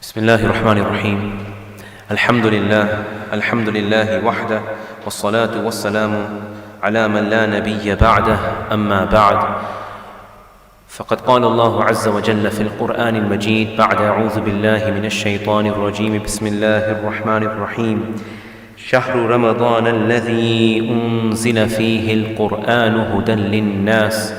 بسم الله الرحمن الرحيم الحمد لله وحده والصلاة والسلام على من لا نبي بعده أما بعد فقد قال الله عز وجل في القرآن المجيد بعد أعوذ بالله من الشيطان الرجيم بسم الله الرحمن الرحيم شهر رمضان الذي أنزل فيه القرآن هدى للناس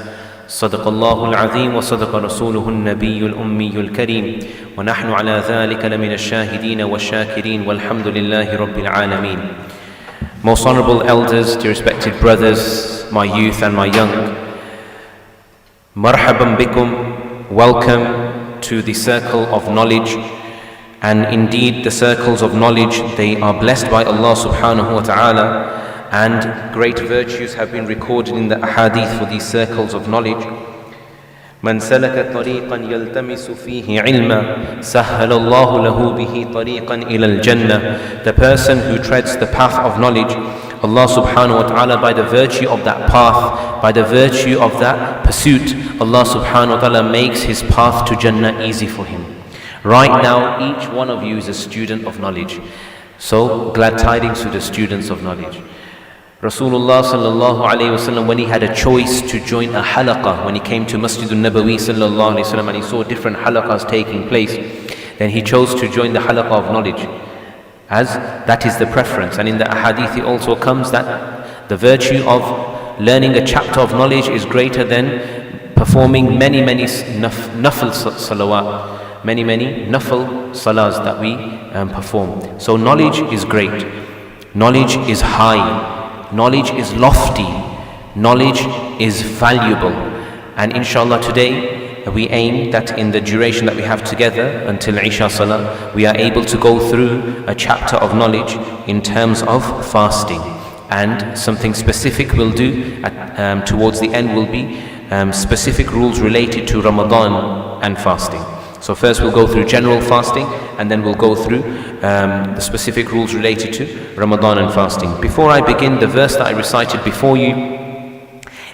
صدق الله العظيم وصدق رسوله النبي الأمي الكريم ونحن على ذلك لمن الشاهدين والشاكرين والحمد لله رب العالمين. Most honorable elders, dear respected brothers, my youth and my young, marhaban bikum, welcome to the circle of knowledge. And indeed the circles of knowledge, they are blessed by Allah subhanahu wa ta'ala, and great virtues have been recorded in the ahadith for these circles of knowledge. من سلك طريقا يلتمس فيه علما سهل الله له به طريقا إلى الجنة. The person who treads the path of knowledge, Allah subhanahu wa ta'ala, by the virtue of that path, by the virtue of that pursuit, Allah subhanahu wa ta'ala makes his path to Jannah easy for him. Right now, each one of you is a student of knowledge. So, glad tidings to the students of knowledge. Rasulullah sallallahu alayhi wa sallam, when he had a choice to join a halaqah, when he came to Masjid Nabawi sallallahu alayhi wa sallam and he saw different halaqahs taking place, then he chose to join the halaqah of knowledge, as that is the preference. And in the ahadith it also comes that the virtue of learning a chapter of knowledge is greater than performing many nafil salawat, many nafil salahs that we perform. So knowledge is great, knowledge is high, knowledge is lofty, knowledge is valuable. And inshallah today we aim that in the duration that we have together until Isha Salah, we are able to go through a chapter of knowledge in terms of fasting. And something specific we'll do towards the end will be specific rules related to Ramadan and fasting. So first we'll go through general fasting, and then we'll go through the specific rules related to Ramadan and fasting. Before I begin, the verse that I recited before you,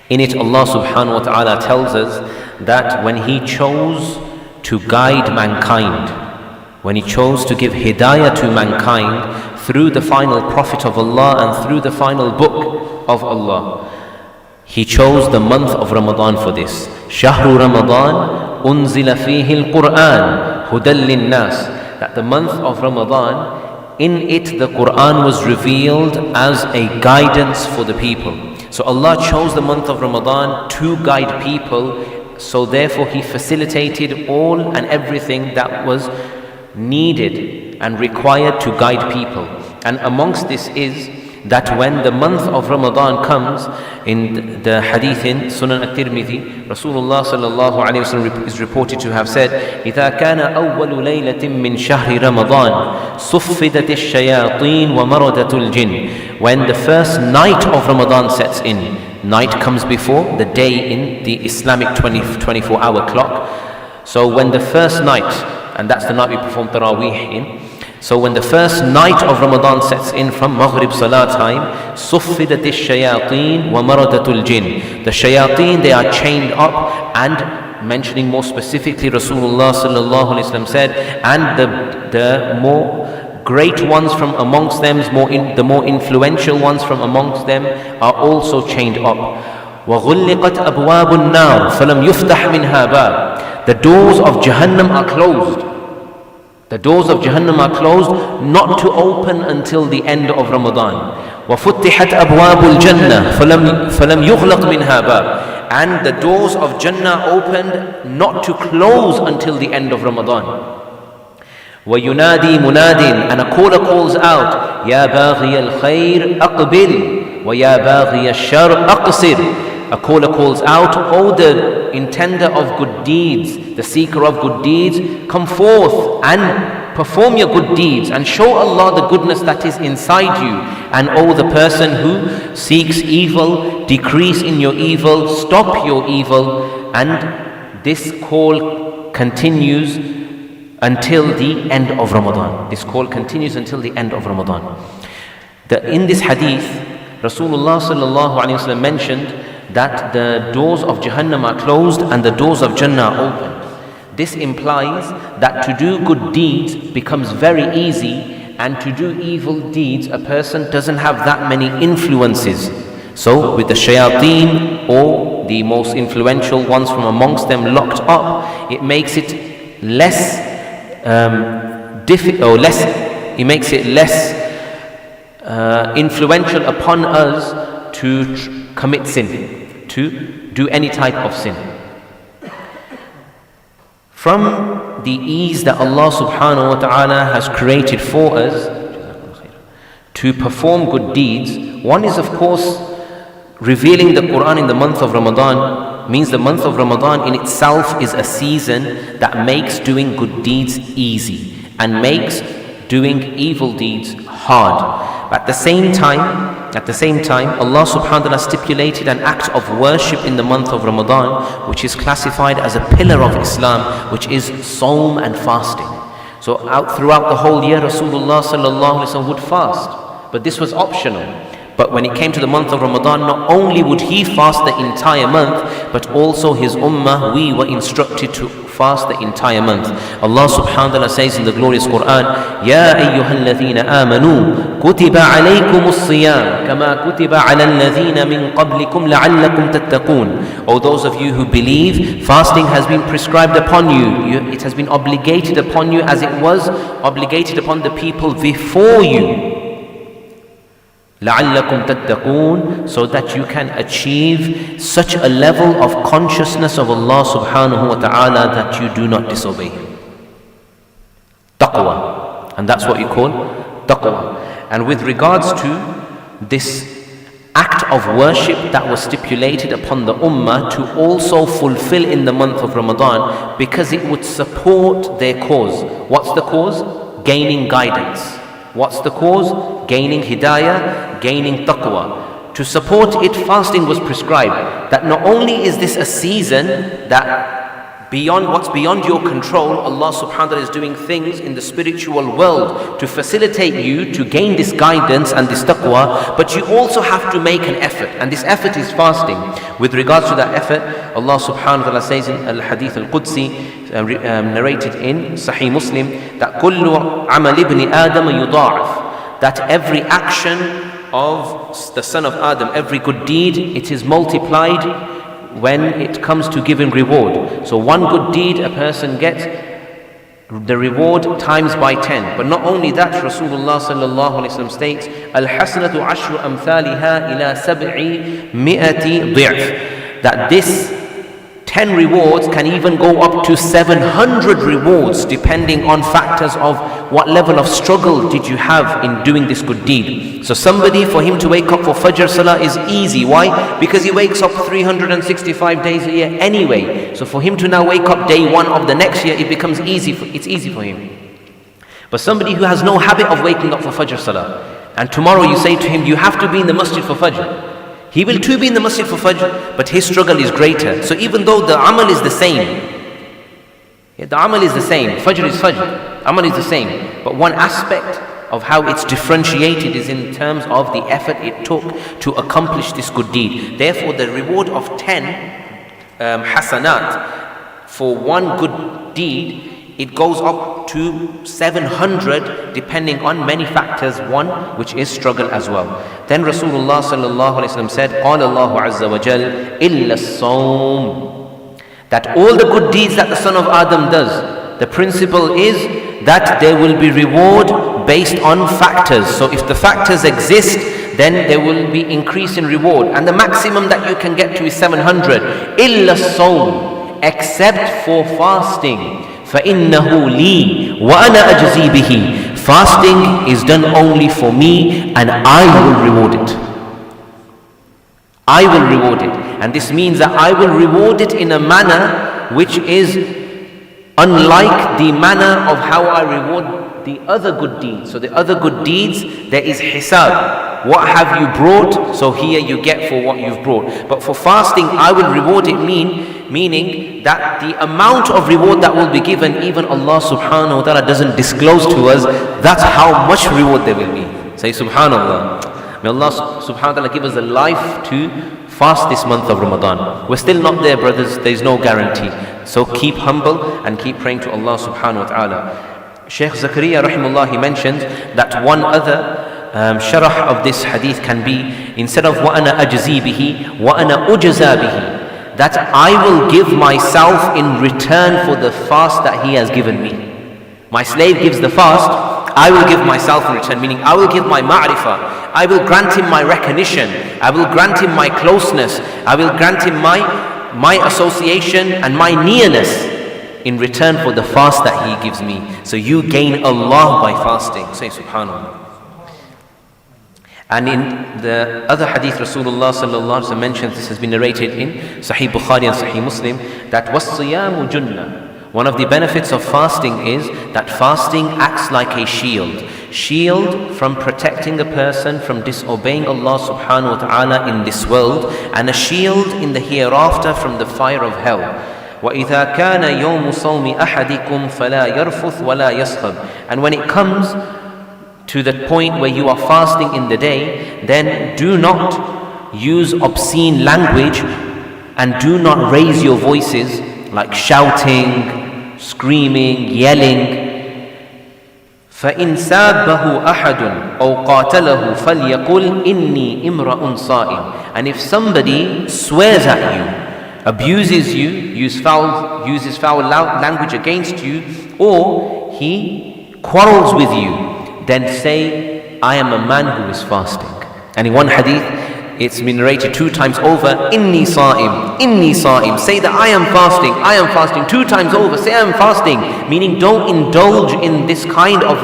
in it Allah subhanahu wa ta'ala tells us that when He chose to guide mankind, when He chose to give hidayah to mankind through the final Prophet of Allah and through the final book of Allah, He chose the month of Ramadan for this. Shahru Ramadan unzila fihi al-Qur'an hudan lin-nas. That the month of Ramadan, in it the Qur'an was revealed as a guidance for the people. So Allah chose the month of Ramadan to guide people, so therefore He facilitated all and everything that was needed and required to guide people. And amongst this is that when the month of Ramadan comes, in the hadith in Sunan al-Tirmidhi, Rasulullah sallallahu alayhi wa sallam is reported to have said, إِذَا كَانَ أَوَّلُ لَيْلَةٍ مِّن شَهْرِ رَمَضَانِ صُفِّدَتِ الشَّيَاطِينَ وَمَرَدَتُ الْجِنِّ. When the first night of Ramadan sets in, night comes before the day in the Islamic 24-hour clock. So when the first night, and that's the night we perform Taraweeh in, so when the first night of Ramadan sets in from Maghrib Salah time, صُفِّدَتِ الشَّيَاطِينَ وَمَرَدَتُ الْجِنِّ. The shayateen, they are chained up, and mentioning more specifically, Rasulullah sallallahu alayhi wa sallam said, and the more great ones from amongst them, the more influential ones from amongst them are also chained up. وَغُلِّقَتْ أَبْوَابُ النَّارِ فَلَمْ يُفْتَحْ مِنْهَا بَابٌ. The doors of Jahannam are closed. The doors of Jahannam are closed, not to open until the end of Ramadan. وَفُتِّحَتْ أَبْوَابُ الْجَنَّةِ فَلَمْ يُغْلَقْ مِنْهَا بَابٌ. And the doors of Jannah opened, not to close until the end of Ramadan. وَيُنَادِي مُنَادٍ. And a caller calls out, يَا بَاغِيَ الْخَيْرِ أَقْبِلْ وَيَا بَاغِيَ الشَّرِّ أَقْصِرْ. A caller calls out, O the intender of good deeds, the seeker of good deeds, come forth and perform your good deeds and show Allah the goodness that is inside you. And O the person who seeks evil, decrease in your evil, stop your evil. And this call continues until the end of Ramadan. This call continues until the end of Ramadan. In this hadith, Rasulullah sallallahu alayhi wa sallam mentioned that the doors of Jahannam are closed and the doors of Jannah are open. this implies that to do good deeds becomes very easy, and to do evil deeds, a person doesn't have that many influences. So with the shayateen, or the most influential ones from amongst them, locked up, it makes it less influential upon us to commit sin, to do any type of sin. From the ease that Allah subhanahu wa ta'ala has created for us to perform good deeds, one is of course revealing the Quran in the month of Ramadan. Means the month of Ramadan in itself is a season that makes doing good deeds easy and makes doing evil deeds hard. But at the same time, Allah subhanahu wa ta'ala stipulated an act of worship in the month of Ramadan, which is classified as a pillar of Islam, which is Sawm and fasting. So throughout the whole year, Rasulullah sallallahu alaihi wasallam would fast, but this was optional. But when it came to the month of Ramadan, not only would he fast the entire month, but also his ummah, we were instructed to fast the entire month. Allah subhanahu wa ta'ala says in the glorious Quran, Ya ayyuhalladhina amanu, kutiba alaykumus siyam, kama kutiba ala alladhina min qablikum la'allakum tattaqun. O those of you who believe, fasting has been prescribed upon you. It has been obligated upon you as it was obligated upon the people before you. لَعَلَّكُمْ تَتَّقُونَ, so that you can achieve such a level of consciousness of Allah subhanahu wa ta'ala that you do not disobey Him. Taqwa. And that's what you call taqwa. And with regards to this act of worship that was stipulated upon the ummah to also fulfill in the month of Ramadan, because it would support their cause. What's the cause? Gaining guidance. What's the cause? Gaining hidayah, gaining taqwa. To support it, fasting was prescribed. That not only is this a season that what's beyond your control, Allah subhanahu wa ta'ala is doing things in the spiritual world to facilitate you to gain this guidance and this taqwa, but you also have to make an effort, and this effort is fasting. With regards to that effort, Allah subhanahu wa ta'ala says in al-Hadith al-Qudsi, narrated in Sahih Muslim, that kullu amal ibn Adam yudha'af, that every action of the son of Adam, every good deed, it is multiplied when it comes to giving reward. So one good deed a person gets the reward times by 10. But not only that, Rasulullah sallallahu alaihi wasallam states, al-hasanatu ashru amthaliha ila sab'i mi'ati dhi'f, that this 10 rewards can even go up to 700 rewards, depending on factors of what level of struggle did you have in doing this good deed. So somebody, for him to wake up for Fajr Salah is easy. Why? Because he wakes up 365 days a year anyway. So for him to now wake up day one of the next year, it becomes easy. It's easy for him. But somebody who has no habit of waking up for Fajr Salah, and tomorrow you say to him, you have to be in the masjid for Fajr. He will too be in the masjid for Fajr, but his struggle is greater. So even though the amal is the same, the amal is the same, Fajr is Fajr, amal is the same, but one aspect of how it's differentiated is in terms of the effort it took to accomplish this good deed. Therefore the reward of 10 hasanat for one good deed, it goes up to 700 depending on many factors, one which is struggle as well. Then Rasulullah sallallahu alaihi wasallam said, قال الله عز وجل إلا الصوم, that all the good deeds that the son of Adam does, the principle is that there will be reward based on factors. So if the factors exist, then there will be increase in reward, and the maximum that you can get to is 700. إلا الصوم, except for fasting. فَإِنَّهُ لِي وَأَنَا أَجْزِي بِهِ, fasting is done only for me and I will reward it. I will reward it. And this means that I will reward it in a manner which is unlike the manner of how I reward the other good deeds. So the other good deeds, there is hisab. What have you brought? So here you get for what you've brought. But for fasting, I will reward it, meaning that the amount of reward that will be given, even Allah subhanahu wa ta'ala doesn't disclose to us that's how much reward there will be. Say subhanallah. May Allah subhanahu wa ta'ala give us the life to fast this month of Ramadan. We're still not there, brothers. There's no guarantee. So keep humble and keep praying to Allah subhanahu wa ta'ala. Shaykh Zakaria rahimahullah, he mentions that one other sharah of this hadith can be, instead of وَأَنَا أَجْزِي بِهِ وَأَنَا أُجْزَى بِهِ, that I will give myself in return for the fast that he has given me. My slave gives the fast, I will give myself in return, meaning I will give my ma'rifah, I will grant him my recognition, I will grant him my closeness, I will grant him my association and my nearness in return for the fast that he gives me. So you gain Allah by fasting. Say subhanAllah. And in the other hadith, Rasulullah sallallahu alaihi wasallam mentions, this has been narrated in Sahih Bukhari and Sahih Muslim, that وَالصِّيَامُ جُنَّةٌ. One of the benefits of fasting is that fasting acts like a shield. Shield from protecting a person from disobeying Allah subhanahu wa ta'ala in this world, and a shield in the hereafter from the fire of hell. وَإِذَا كَانَ يَوْمُ صَوْمِ أَحَدِكُمْ فَلَا يَرْفُثْ وَلَا يَصْخَبْ. And when it comes to the point where you are fasting in the day, then do not use obscene language and do not raise your voices like shouting, screaming, yelling. فَإِنْ سَابَّهُ أَحَدٌ أَوْ قَاتَلَهُ فَلْيَقُلْ إِنِّي إِمْرَأٌ صَائِمٌ. And if somebody swears at you, abuses you, uses foul language against you, or he quarrels with you, then say, I am a man who is fasting. And in one hadith, it's been narrated 2 times over, Inni Sa'im, Inni Sa'im. Say that I am fasting 2 times over, say I am fasting. Meaning don't indulge in this kind of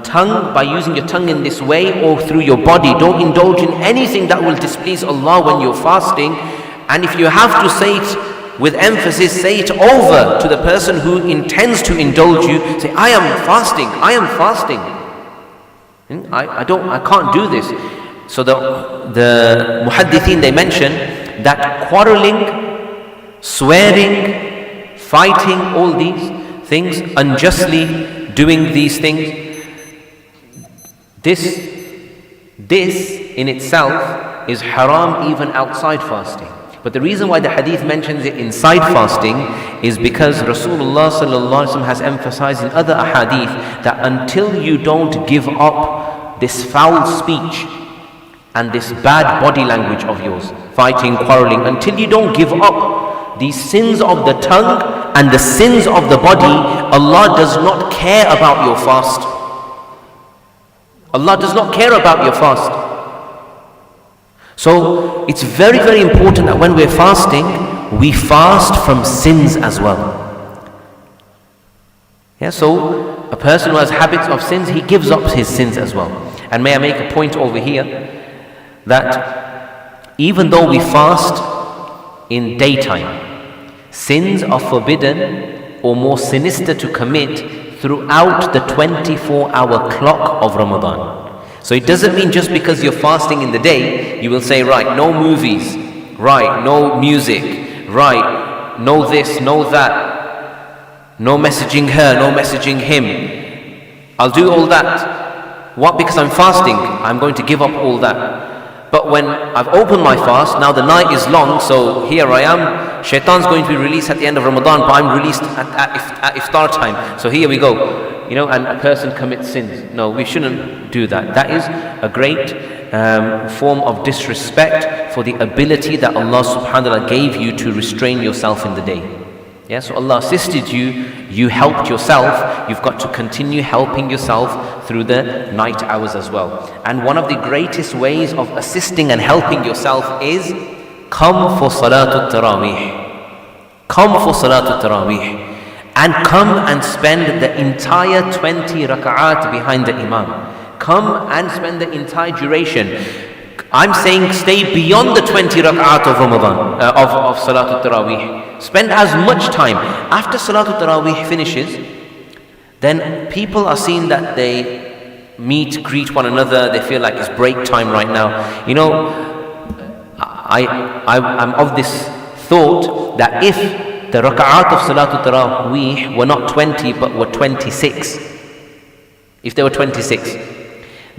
tongue, by using your tongue in this way or through your body. Don't indulge in anything that will displease Allah when you're fasting. And if you have to say it with emphasis, say it over to the person who intends to indulge you. Say, I am fasting, I am fasting. I can't do this. So the muhaddithin, they mention that quarreling, swearing, fighting, all these things, unjustly doing these things, this in itself is haram even outside fasting. But the reason why the hadith mentions it inside fasting is because Rasulullah sallallahu alaihi wasallam has emphasized in other ahadith that until you don't give up this foul speech and this bad body language of yours, fighting, quarreling, until you don't give up these sins of the tongue and the sins of the body, Allah does not care about your fast. Allah does not care about your fast. So it's very, very important that when we're fasting, we fast from sins as well. Yeah, so a person who has habits of sins, he gives up his sins as well. And may I make a point over here, that even though we fast in daytime, sins are forbidden or more sinister to commit throughout the 24-hour clock of Ramadan. So it doesn't mean just because you're fasting in the day, you will say, right, no movies, right, no music, right, no this, no that, no messaging her, no messaging him. I'll do all that. What? Because I'm fasting, I'm going to give up all that. But when I've opened my fast, now the night is long, so here I am. Shaitan's going to be released at the end of Ramadan, but I'm released at iftar time. So here we go. And a person commits sins. No, we shouldn't do that. That is a great form of disrespect for the ability that Allah subhanahu wa ta'ala gave you to restrain yourself in the day. Yeah, so Allah assisted you, you helped yourself, you've got to continue helping yourself through the night hours as well. And one of the greatest ways of assisting and helping yourself is come for Salatul Taraweeh. Come for Salatul Taraweeh. And come and spend the entire 20 rak'at behind the Imam. Come and spend the entire duration. I'm saying stay beyond the 20 rak'at of Ramadan, of Salatul Taraweeh. Spend as much time. After Salatul Taraweeh finishes, then people are seen that they meet, greet one another, they feel like it's break time right now. I'm of this thought that if the rak'at of Salatul Taraweeh were not 20 but were 26, if they were 26,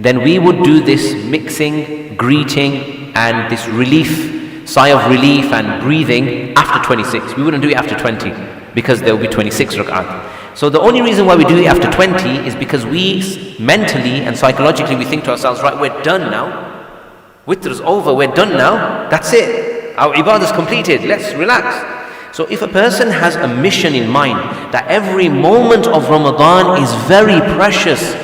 then we would do this mixing, greeting and this relief sigh of relief and breathing after 26. We wouldn't do it after 20 because there will be 26 rak'at. So the only reason why we do it after 20 is because we mentally and psychologically we think to ourselves, right, we're done now. Witr is over, we're done now. That's it. Our ibadah is completed. Let's relax. So if a person has a mission in mind that every moment of Ramadan is very precious,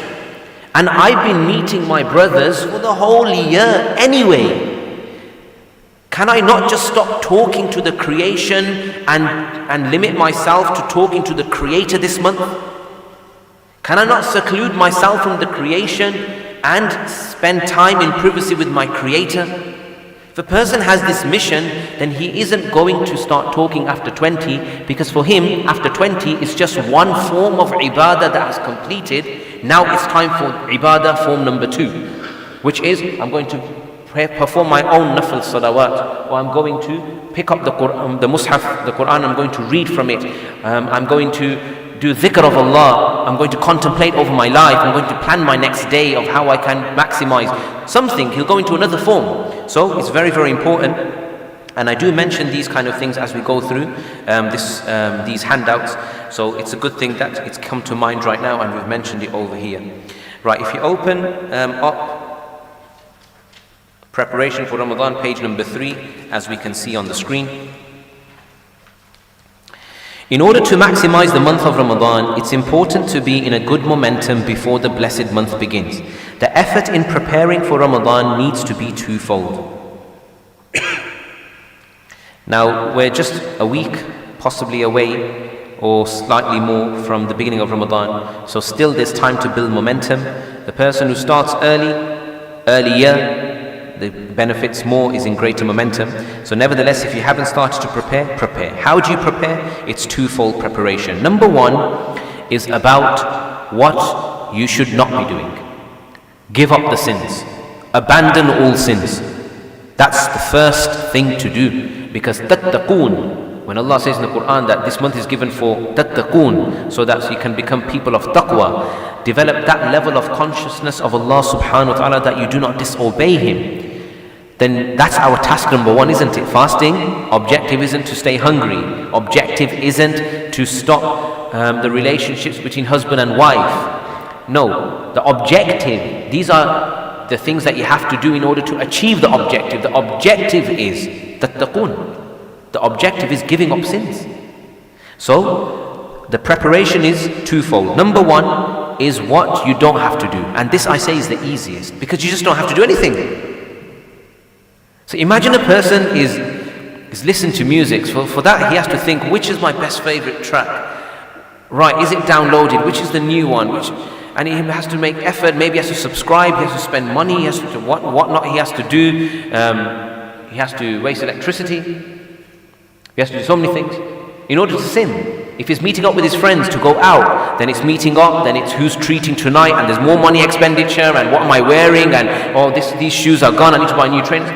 and I've been meeting my brothers for the whole year anyway, can I not just stop talking to the creation and limit myself to talking to the Creator this month? Can I not seclude myself from the creation and spend time in privacy with my Creator? If a person has this mission, then he isn't going to start talking after 20, because for him, after 20 is just one form of ibadah that has completed. Now it's time for ibadah form number 2, which is, I'm going to perform my own nafil salawat, or I'm going to pick up the Quran, the mushaf, the Quran, I'm going to read from it, I'm going to do dhikr of Allah, I'm going to contemplate over my life, I'm going to plan my next day of how I can maximize something. He'll go into another form. So it's very, very important, and I do mention these kind of things as we go through these handouts. So it's a good thing that it's come to mind right now, and we've mentioned it over here. Right, if you open up Preparation for Ramadan, page number 3, as we can see on the screen. In order to maximize the month of Ramadan, it's important to be in a good momentum before the blessed month begins. The effort in preparing for Ramadan needs to be twofold. Now, we're just a week, possibly away, or slightly more from the beginning of Ramadan. So still there's time to build momentum. The person who starts earlier, the benefits more is in greater momentum. So nevertheless, if you haven't started to prepare. How do you prepare? It's twofold preparation. Number 1 is about what you should not be doing. Give up the sins. Abandon all sins. That's the first thing to do. Because tattaqoon, when Allah says in the Quran that this month is given for tattaqoon, so that you can become people of taqwa, develop that level of consciousness of Allah subhanahu wa ta'ala that you do not disobey Him, then that's our task number 1, isn't it? Fasting, objective isn't to stay hungry. Objective isn't to stop the relationships between husband and wife. No, the objective, these are the things that you have to do in order to achieve the objective. The objective is tattaqoon. The objective is giving up sins. So, the preparation is twofold. Number 1 is what you don't have to do. And this, I say, is the easiest, because you just don't have to do anything. So imagine a person is listening to music. For that, he has to think, which is my best favorite track? Right, is it downloaded? Which is the new one? And he has to make effort. Maybe he has to subscribe. He has to spend money. He has to what not he has to do. He has to waste electricity. He has to do so many things in order to sin. If he's meeting up with his friends to go out, then it's meeting up, then it's who's treating tonight, and there's more money expenditure, and what am I wearing, and these shoes are gone, I need to buy new trainers.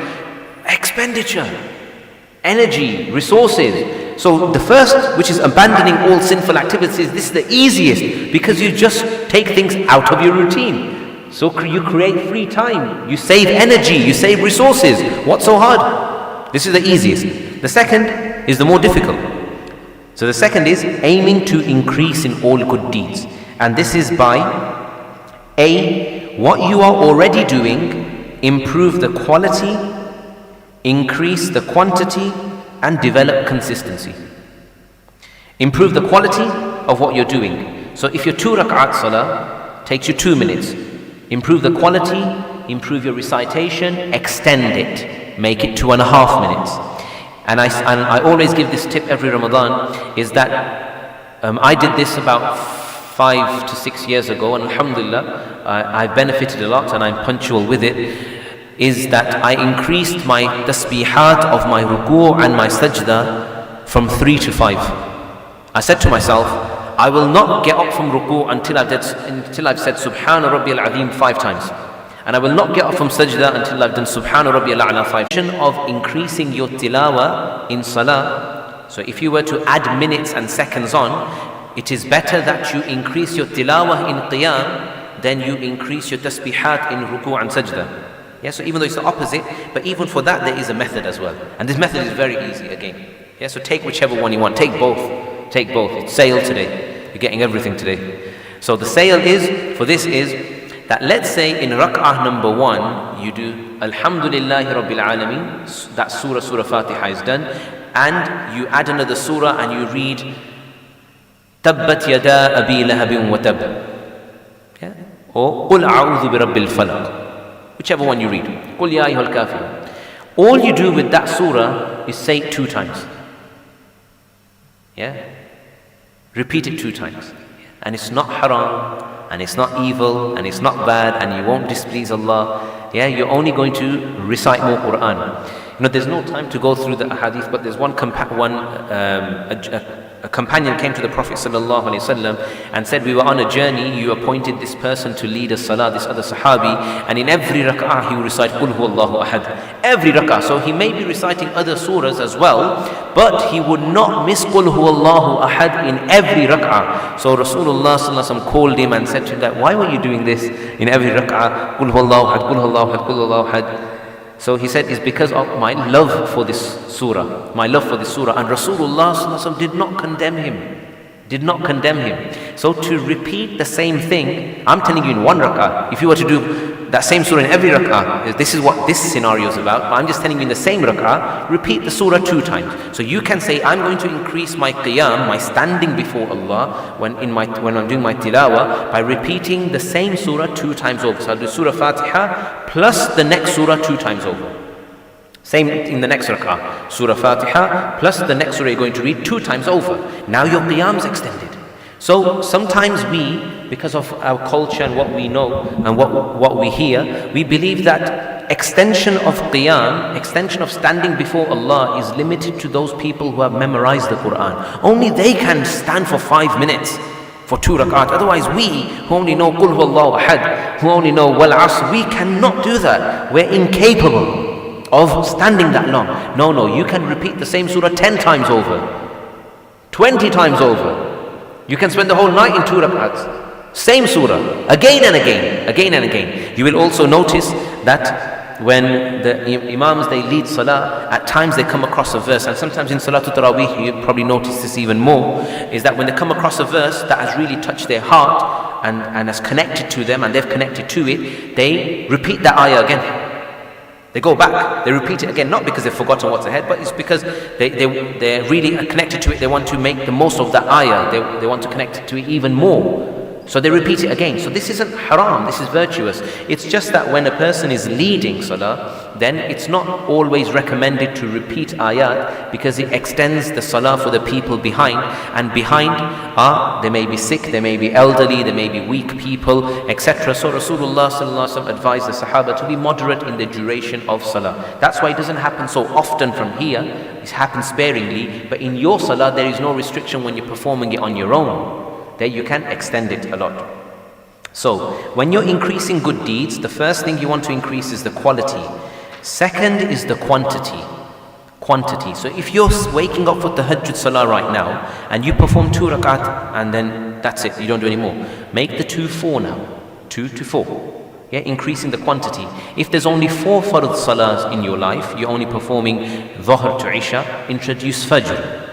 Expenditure, energy, resources. So the first, which is abandoning all sinful activities, this is the easiest, because you just take things out of your routine. So you create free time, you save energy, you save resources. What's so hard? This is the easiest. The second is the more difficult. So the second is aiming to increase in all good deeds. And this is by what you are already doing, improve the quality, increase the quantity, and develop consistency. Improve the quality of what you're doing. So if your 2 rak'at salah takes you 2 minutes, improve the quality, improve your recitation, extend it, make it 2.5 minutes. And I always give this tip every Ramadan, is that I did this about 5 to 6 years ago, and alhamdulillah, I benefited a lot and I'm punctual with it, is that I increased my tasbihat of my ruku' and my sajda from 3 to 5. I said to myself, I will not get up from ruku' until I've said Subhana Rabbiyal Azim 5 times. And I will not get up from sajda until I've done Subhana Rabbiyal A'la 5 times. Of increasing your tilawa in salah. So if you were to add minutes and seconds on, it is better that you increase your tilawa in qiyam than you increase your tasbihat in ruku' and sajda. Yeah, so even though it's the opposite, but even for that there is a method as well. And this method is very easy again. Yeah, so take whichever one you want. Take both. Take both. It's sale today. You're getting everything today. So the sale for this is that let's say in rak'ah number 1 you do Alhamdulillahi Rabbil Alameen, that surah Fatiha is done, and you add another surah and you read Tabbat yada abi lahabin wa tab, yeah? Or Qul a'udhu bi rabbil falaq, whichever one you read. Qul ya ayyuhal kafirun. All you do with that surah is say it 2 times. Yeah? Repeat it 2 times. And it's not haram, and it's not evil, and it's not bad, and you won't displease Allah. Yeah, you're only going to recite more Quran. You know, there's no time to go through the hadith, but there's a companion came to the Prophet ﷺ and said, we were on a journey, you appointed this person to lead a salah, this other sahabi, and in every rak'ah he would recite Qul huwallahu ahad. Every rak'ah. So he may be reciting other surahs as well, but he would not miss Qul huwallahu ahad in every rak'ah. So Rasulullah ﷺ called him and said to him that, why were you doing this in every rak'ah? Qul huwallahu ahad, Qul huwallahu ahad, Qul huwallahu ahad. So he said, it's because of my love for this surah. My love for this surah. And Rasulullah ﷺ did not condemn him. Did not condemn him. So to repeat the same thing, I'm telling you in 1 rak'ah, if you were to do that same surah in every rak'ah, this is what this scenario is about, but I'm just telling you in the same rak'ah, repeat the surah 2 times. So you can say, I'm going to increase my qiyam, my standing before Allah, when I'm doing my tilawah, by repeating the same surah 2 times over. So I'll do surah Fatiha plus the next surah 2 times over. Same in the next rak'ah. Surah Fatiha plus the next surah you're going to read 2 times over. Now your qiyam is extended. So sometimes we, because of our culture and what we know and what we hear, we believe that extension of qiyam, extension of standing before Allah is limited to those people who have memorized the Quran. Only they can stand for 5 minutes for 2 rak'at. Otherwise we, who only know Qul huwallahu ahad, who only know wal asr, we cannot do that. We're incapable of standing that long. No, you can repeat the same surah 10 times over, 20 times over. You can spend the whole night in 2 rak'ats. Same surah, again and again, again and again. You will also notice that when the imams, they lead salah, at times they come across a verse, and sometimes in Salatul Taraweeh, you probably notice this even more, is that when they come across a verse that has really touched their heart and has connected to them, and they've connected to it, they repeat that ayah again. They go back, they repeat it again, not because they've forgotten what's ahead, but it's because they're really connected to it. They want to make the most of that ayah. They want to connect to it even more. So they repeat it again. So this isn't haram, this is virtuous. It's just that when a person is leading salah, then it's not always recommended to repeat ayat, because it extends the salah for the people behind. And behind they may be sick, they may be elderly, they may be weak people, etc. So Rasulullah ﷺ advised the Sahaba to be moderate in the duration of salah. That's why it doesn't happen so often from here. It happens sparingly. But in your salah, there is no restriction when you're performing it on your own. There you can extend it a lot. So when you're increasing good deeds, the first thing you want to increase is the quality. Second is the quantity. So if you're waking up for Tahajjud Salah right now and you perform 2 rakat and then that's it, you don't do any more, make the 2 4 now. 2 to 4. Yeah, increasing the quantity. If there's only 4 fard salahs in your life, you're only performing Dhuhr to Isha, introduce Fajr.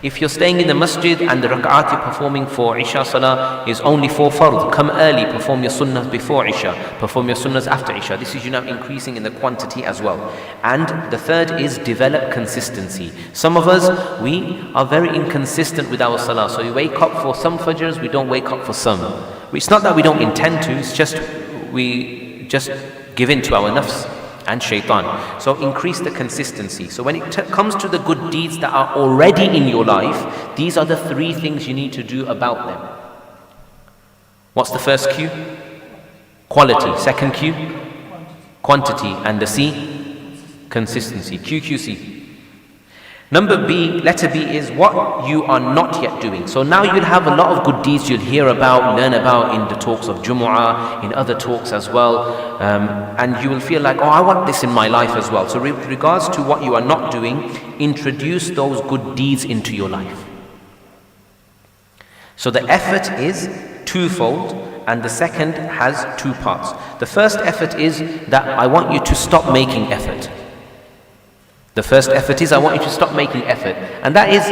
If you're staying in the masjid and the rak'at you're performing for Isha Salah is only 4 fard, come early, perform your sunnahs before Isha, perform your sunnahs after Isha. This is, now increasing in the quantity as well. And the third is develop consistency. Some of us, we are very inconsistent with our Salah. So we wake up for some fajrs, we don't wake up for some. It's not that we don't intend to, it's just we just give in to our nafs and shaitan. So increase the consistency. So when it comes to the good deeds that are already in your life, these are the 3 things you need to do about them. What's the first Q? Quality. Second Q? Quantity. And the C? Consistency. QQC. Number B, letter B, is what you are not yet doing. So now you'll have a lot of good deeds you'll hear about, learn about in the talks of Jumu'ah, in other talks as well. And you will feel like, I want this in my life as well. So with regards to what you are not doing, introduce those good deeds into your life. So the effort is twofold. and the second has two parts. The first effort is that I want you to stop making effort. The first effort is I want you to stop making effort, and that is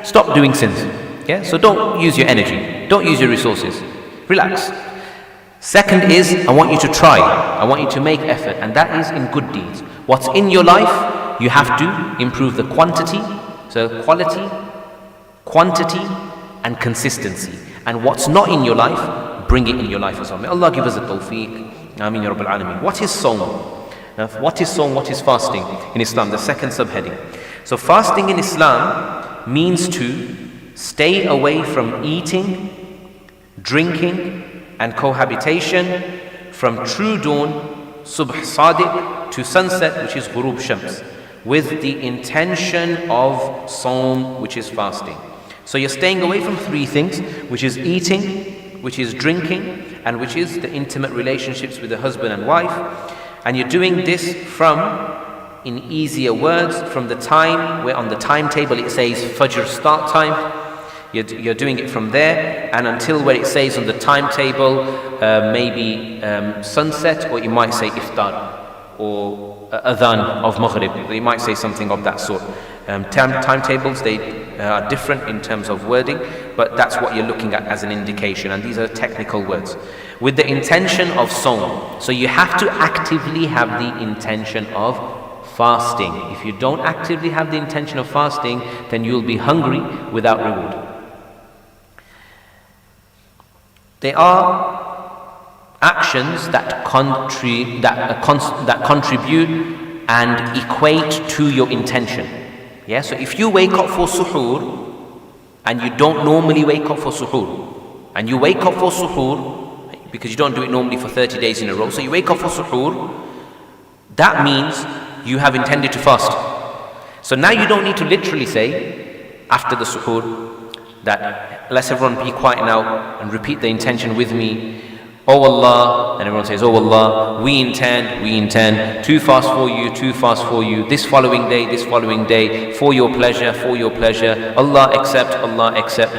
stop doing sins. Yeah, so don't use your energy, don't use your resources, relax. Second is I want you to try, I want you to make effort, and that is in good deeds. What's in your life, you have to improve the quantity, so quality, quantity, and consistency. And what's not in your life, bring it in your life as well. May Allah give us the tawfiq. Ameen ya Rabbil Alameen. What is Sawm? Now, what is Sawm? What is fasting in Islam? The second subheading. So fasting in Islam means to stay away from eating, drinking, and cohabitation from true dawn, subh sadiq, to sunset, which is ghurub shams, with the intention of Sawm, which is fasting. So you're staying away from three things, which is eating, which is drinking, and which is the intimate relationships with the husband and wife. And you're doing this from, in easier words, from the time where on the timetable it says Fajr start time. You're doing it from there and until where it says on the timetable maybe sunset, or you might say iftar or adhan of Maghrib. You might say something of that sort. Timetables, they are different in terms of wording, but that's what you're looking at as an indication, and these are technical words. With the intention of Sawm. So you have to actively have the intention of fasting. If you don't actively have the intention of fasting, then you'll be hungry without reward. There are actions that contribute and equate to your intention. Yeah, so if you wake up for suhoor and you don't normally wake up for suhoor, and you wake up for suhoor because you don't do it normally for 30 days in a row, so you wake up for suhoor, that means you have intended to fast. So now you don't need to literally say after the suhoor that let's everyone be quiet now and repeat the intention with me. Oh Allah, and everyone says, oh Allah, we intend to fast for you, this following day, for your pleasure, Allah accept.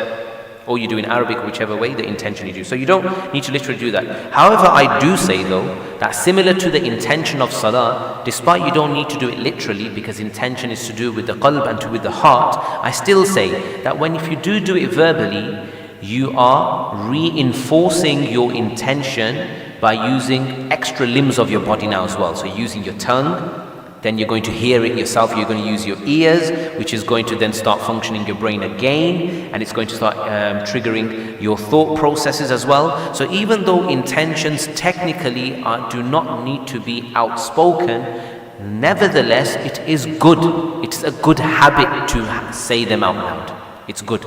Or you do in Arabic, whichever way, the intention you do. So you don't need to literally do that. However, I do say though, that similar to the intention of Salah, despite you don't need to do it literally, because intention is to do with the qalb and to with the heart, I still say that if you do it verbally, you are reinforcing your intention by using extra limbs of your body now as well. So using your tongue, then you're going to hear it yourself, you're going to use your ears, which is going to then start functioning your brain again, and it's going to start triggering your thought processes as well. So even though intentions technically do not need to be outspoken, nevertheless it is good. It's a good habit to say them out loud. It's good.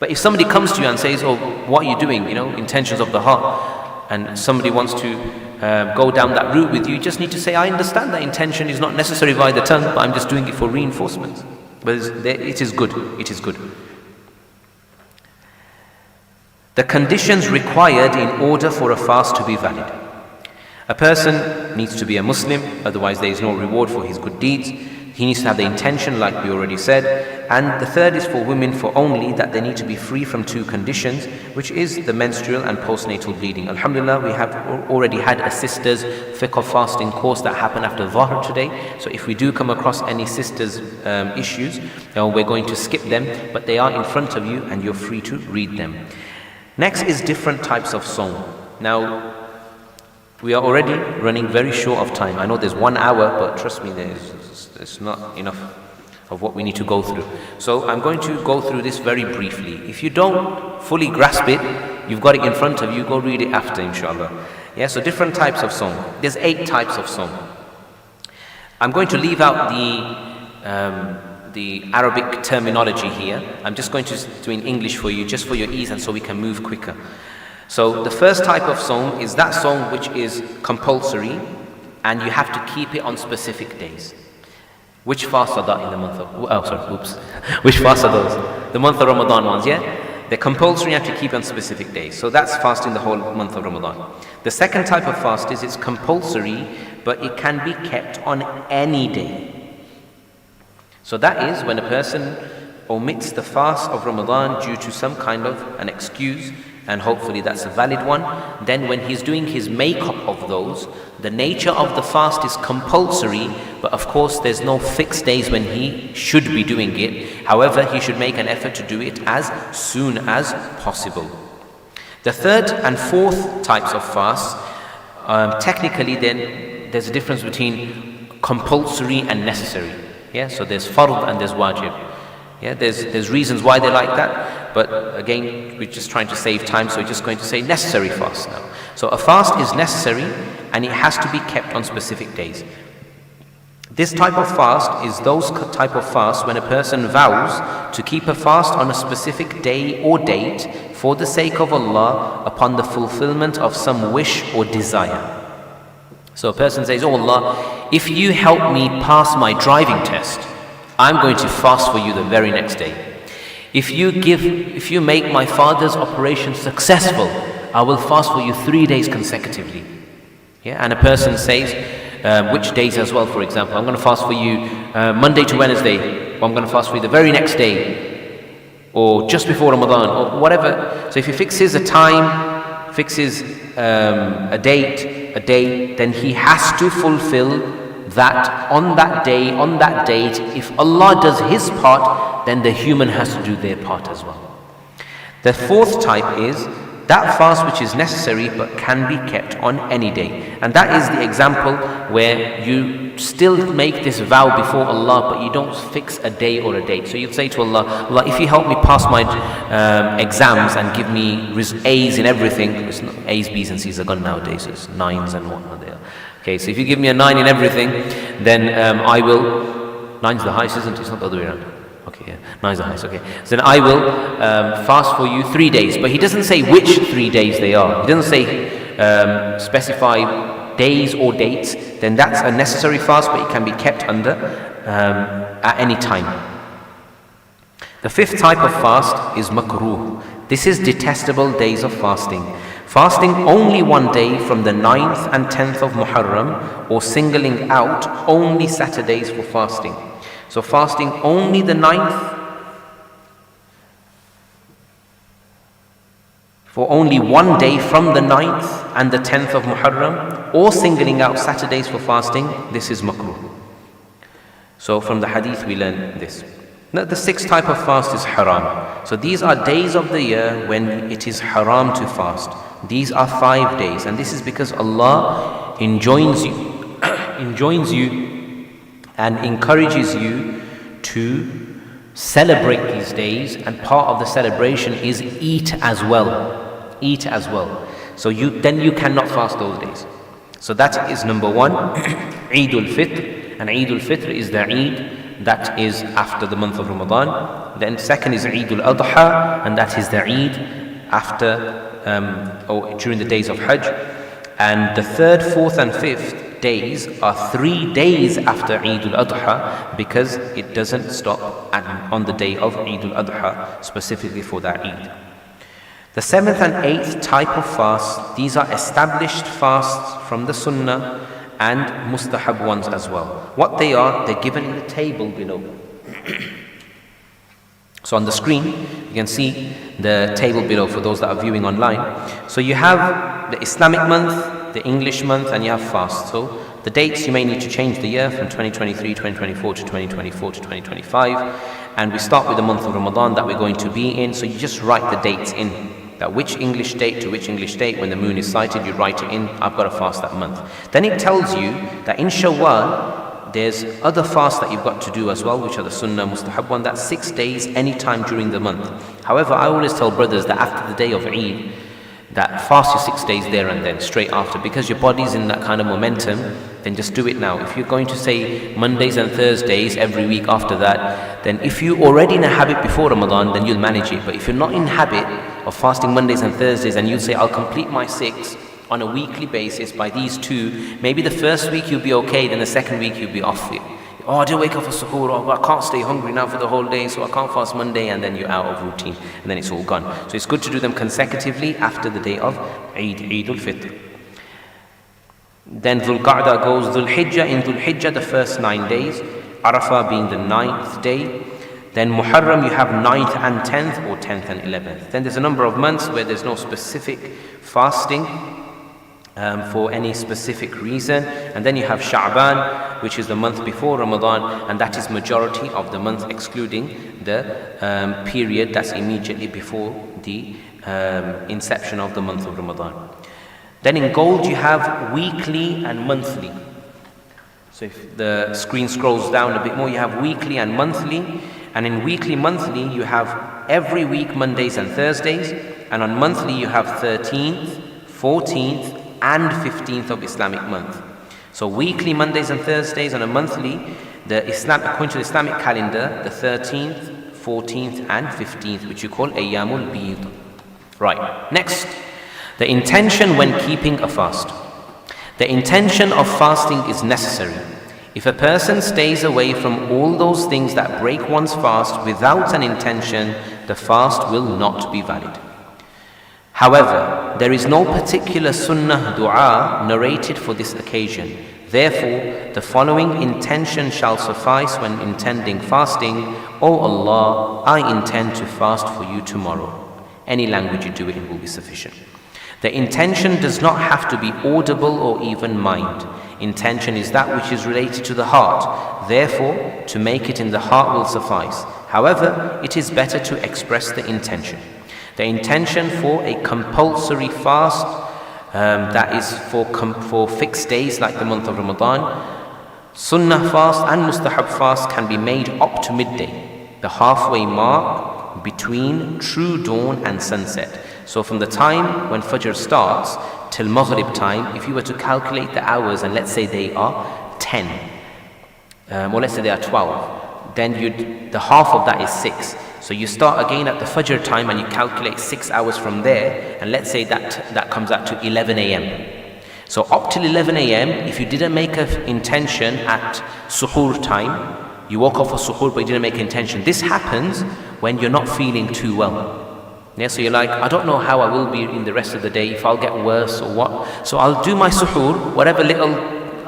But if somebody comes to you and says, oh, what are you doing? Intentions of the heart, and somebody wants to go down that route with you, you just need to say, I understand that intention is not necessary via the tongue, but I'm just doing it for reinforcement. But it is good. It is good. The conditions required in order for a fast to be valid. A person needs to be a Muslim, otherwise there is no reward for his good deeds. He needs to have the intention, like we already said. And the third is for women, for only that they need to be free from two conditions, which is the menstrual and postnatal bleeding. Alhamdulillah, we have already had a sisters fiqh of fasting course that happened after Dhahr today. So if we do come across any sisters issues, we're going to skip them, but they are in front of you and you're free to read them. Next is different types of Sawm. Now, we are already running very short of time. I know there's 1 hour, but trust me, there's not enough of what we need to go through. So I'm going to go through this very briefly. If you don't fully grasp it, you've got it in front of you, go read it after, inshallah. Yeah, so different types of Sawm. There's 8 types of Sawm. I'm going to leave out the Arabic terminology here. I'm just going to do in English for you, just for your ease and so we can move quicker. So the first type of Sawm is that Sawm which is compulsory and you have to keep it on specific days. Which fasts are that in the month of, which fasts are those? The month of Ramadan ones, yeah? They're compulsory, you have to keep on specific days. So that's fasting the whole month of Ramadan. The second type of fast is it's compulsory, but it can be kept on any day. So that is when a person omits the fast of Ramadan due to some kind of an excuse, and hopefully that's a valid one, then when he's doing his makeup of those, the nature of the fast is compulsory, but of course there's no fixed days when he should be doing it. However, he should make an effort to do it as soon as possible. The third and fourth types of fasts, technically then there's a difference between compulsory and necessary. Yeah, so there's fard and there's wajib. Yeah, there's reasons why they like that, but again, we're just trying to save time, so we're just going to say necessary fast now. So a fast is necessary and it has to be kept on specific days. This type of fast is those type of fast when a person vows to keep a fast on a specific day or date for the sake of Allah upon the fulfillment of some wish or desire. So a person says, "Oh Allah, if you help me pass my driving test, I'm going to fast for you the very next day. If you make my father's operation successful, I will fast for you 3 days consecutively." Yeah, and a person says, which days as well, for example, I'm going to fast for you Monday to Wednesday, or I'm going to fast for you the very next day, or just before Ramadan, or whatever. So if he fixes a time, fixes a day, then he has to fulfill that on that day, on that date. If Allah does His part, then the human has to do their part as well. The fourth type is that fast which is necessary but can be kept on any day. And that is the example where you still make this vow before Allah, but you don't fix a day or a date. So you say to Allah, "Allah, if you help me pass my exams and give me A's in everything," it's not, A's, B's and C's are gone nowadays, so it's 9s and whatnot there. Okay, so if you give me a 9 in everything, then I will, 9's the highest, isn't it? It's not the other way around. Okay, yeah, 9's the highest, okay. So then I will fast for you 3 days. But he doesn't say which 3 days they are. He doesn't say, specify days or dates. Then that's a necessary fast, but it can be kept under at any time. The fifth type of fast is makruh. This is detestable days of fasting. Fasting only one day from the 9th and 10th of Muharram, or singling out only Saturdays for fasting. So fasting only the 9th, for only one day from the 9th and the 10th of Muharram, or singling out Saturdays for fasting, this is makruh. So from the hadith we learn this. Now the sixth type of fast is haram. So these are days of the year when it is haram to fast. These are 5 days, and this is because Allah enjoins you and encourages you to celebrate these days, and part of the celebration is eat as well. Eat as well. So you cannot fast those days. So that is number one, Eid al-Fitr, and Eid al-Fitr is the Eid that is after the month of Ramadan. Then second is Eid al-Adha, and that is the Eid after during the days of Hajj. And the third, fourth and fifth days are 3 days after Eid al-Adha, because it doesn't stop on the day of Eid al-Adha specifically for that Eid. The seventh and eighth type of fast, these are established fasts from the Sunnah and mustahab ones as well. What they are, they're given in the table below. So on the screen, you can see the table below for those that are viewing online. So you have the Islamic month, the English month, and you have fast. So the dates, you may need to change the year from 2023, 2024 to 2024 to 2025. And we start with the month of Ramadan that we're going to be in. So you just write the dates in. That which English date to which English date, when the moon is sighted, you write it in, I've got to fast that month. Then it tells you that in Shawwal, there's other fasts that you've got to do as well, which are the Sunnah, Mustahab one, that's 6 days anytime during the month. However, I always tell brothers that after the day of Eid, that fast your 6 days there and then, straight after, because your body's in that kind of momentum, then just do it now. If you're going to say Mondays and Thursdays every week after that, then if you're already in a habit before Ramadan, then you'll manage it. But if you're not in habit of fasting Mondays and Thursdays, and you say, I'll complete my 6 on a weekly basis by these 2, maybe the first week you'll be okay, then the second week you'll be off it. Oh, I didn't wake up for suhoor, oh, I can't stay hungry now for the whole day, so I can't fast Monday, and then you're out of routine, and then it's all gone. So it's good to do them consecutively after the day of Eid al-Fitr. Then Dhul Qa'dah goes Dhul Hijjah. In Dhul Hijjah, the first 9 days, Arafah being the 9th day, Then Muharram, you have 9th and 10th, or 10th and 11th. Then there's a number of months where there's no specific fasting for any specific reason. And then you have Sha'ban, which is the month before Ramadan, and that is majority of the month, excluding the period that's immediately before the inception of the month of Ramadan. Then in gold you have weekly and monthly. So if the screen scrolls down a bit more, you have weekly and monthly. And in weekly, monthly, you have every week Mondays and Thursdays. And on monthly, you have 13th, 14th, and 15th of Islamic month. So weekly, Mondays and Thursdays, and a monthly, according to the Islamic calendar, the 13th, 14th, and 15th, which you call Ayyamul Bid. Right, next, the intention when keeping a fast. The intention of fasting is necessary. If a person stays away from all those things that break one's fast without an intention, the fast will not be valid. However, there is no particular sunnah dua narrated for this occasion. Therefore, the following intention shall suffice when intending fasting. O Allah, I intend to fast for you tomorrow. Any language you do it in will be sufficient. The intention does not have to be audible or even mind. Intention is that which is related to the heart. Therefore, to make it in the heart will suffice. However, it is better to express the intention. The intention for a compulsory fast, that is for fixed days like the month of Ramadan, Sunnah fast and Mustahab fast can be made up to midday, the halfway mark between true dawn and sunset. So from the time when Fajr starts till Maghrib time, if you were to calculate the hours, and let's say they are 10, or let's say they are 12, then the half of that is 6. So you start again at the Fajr time and you calculate 6 hours from there, and let's say that comes out to 11 a.m. So up till 11 a.m, if you didn't make an intention at suhoor time, you woke up for suhoor but you didn't make an intention. This happens when you're not feeling too well. Yeah, so you're like, I don't know how I will be in the rest of the day, if I'll get worse or what. So I'll do my suhoor, whatever little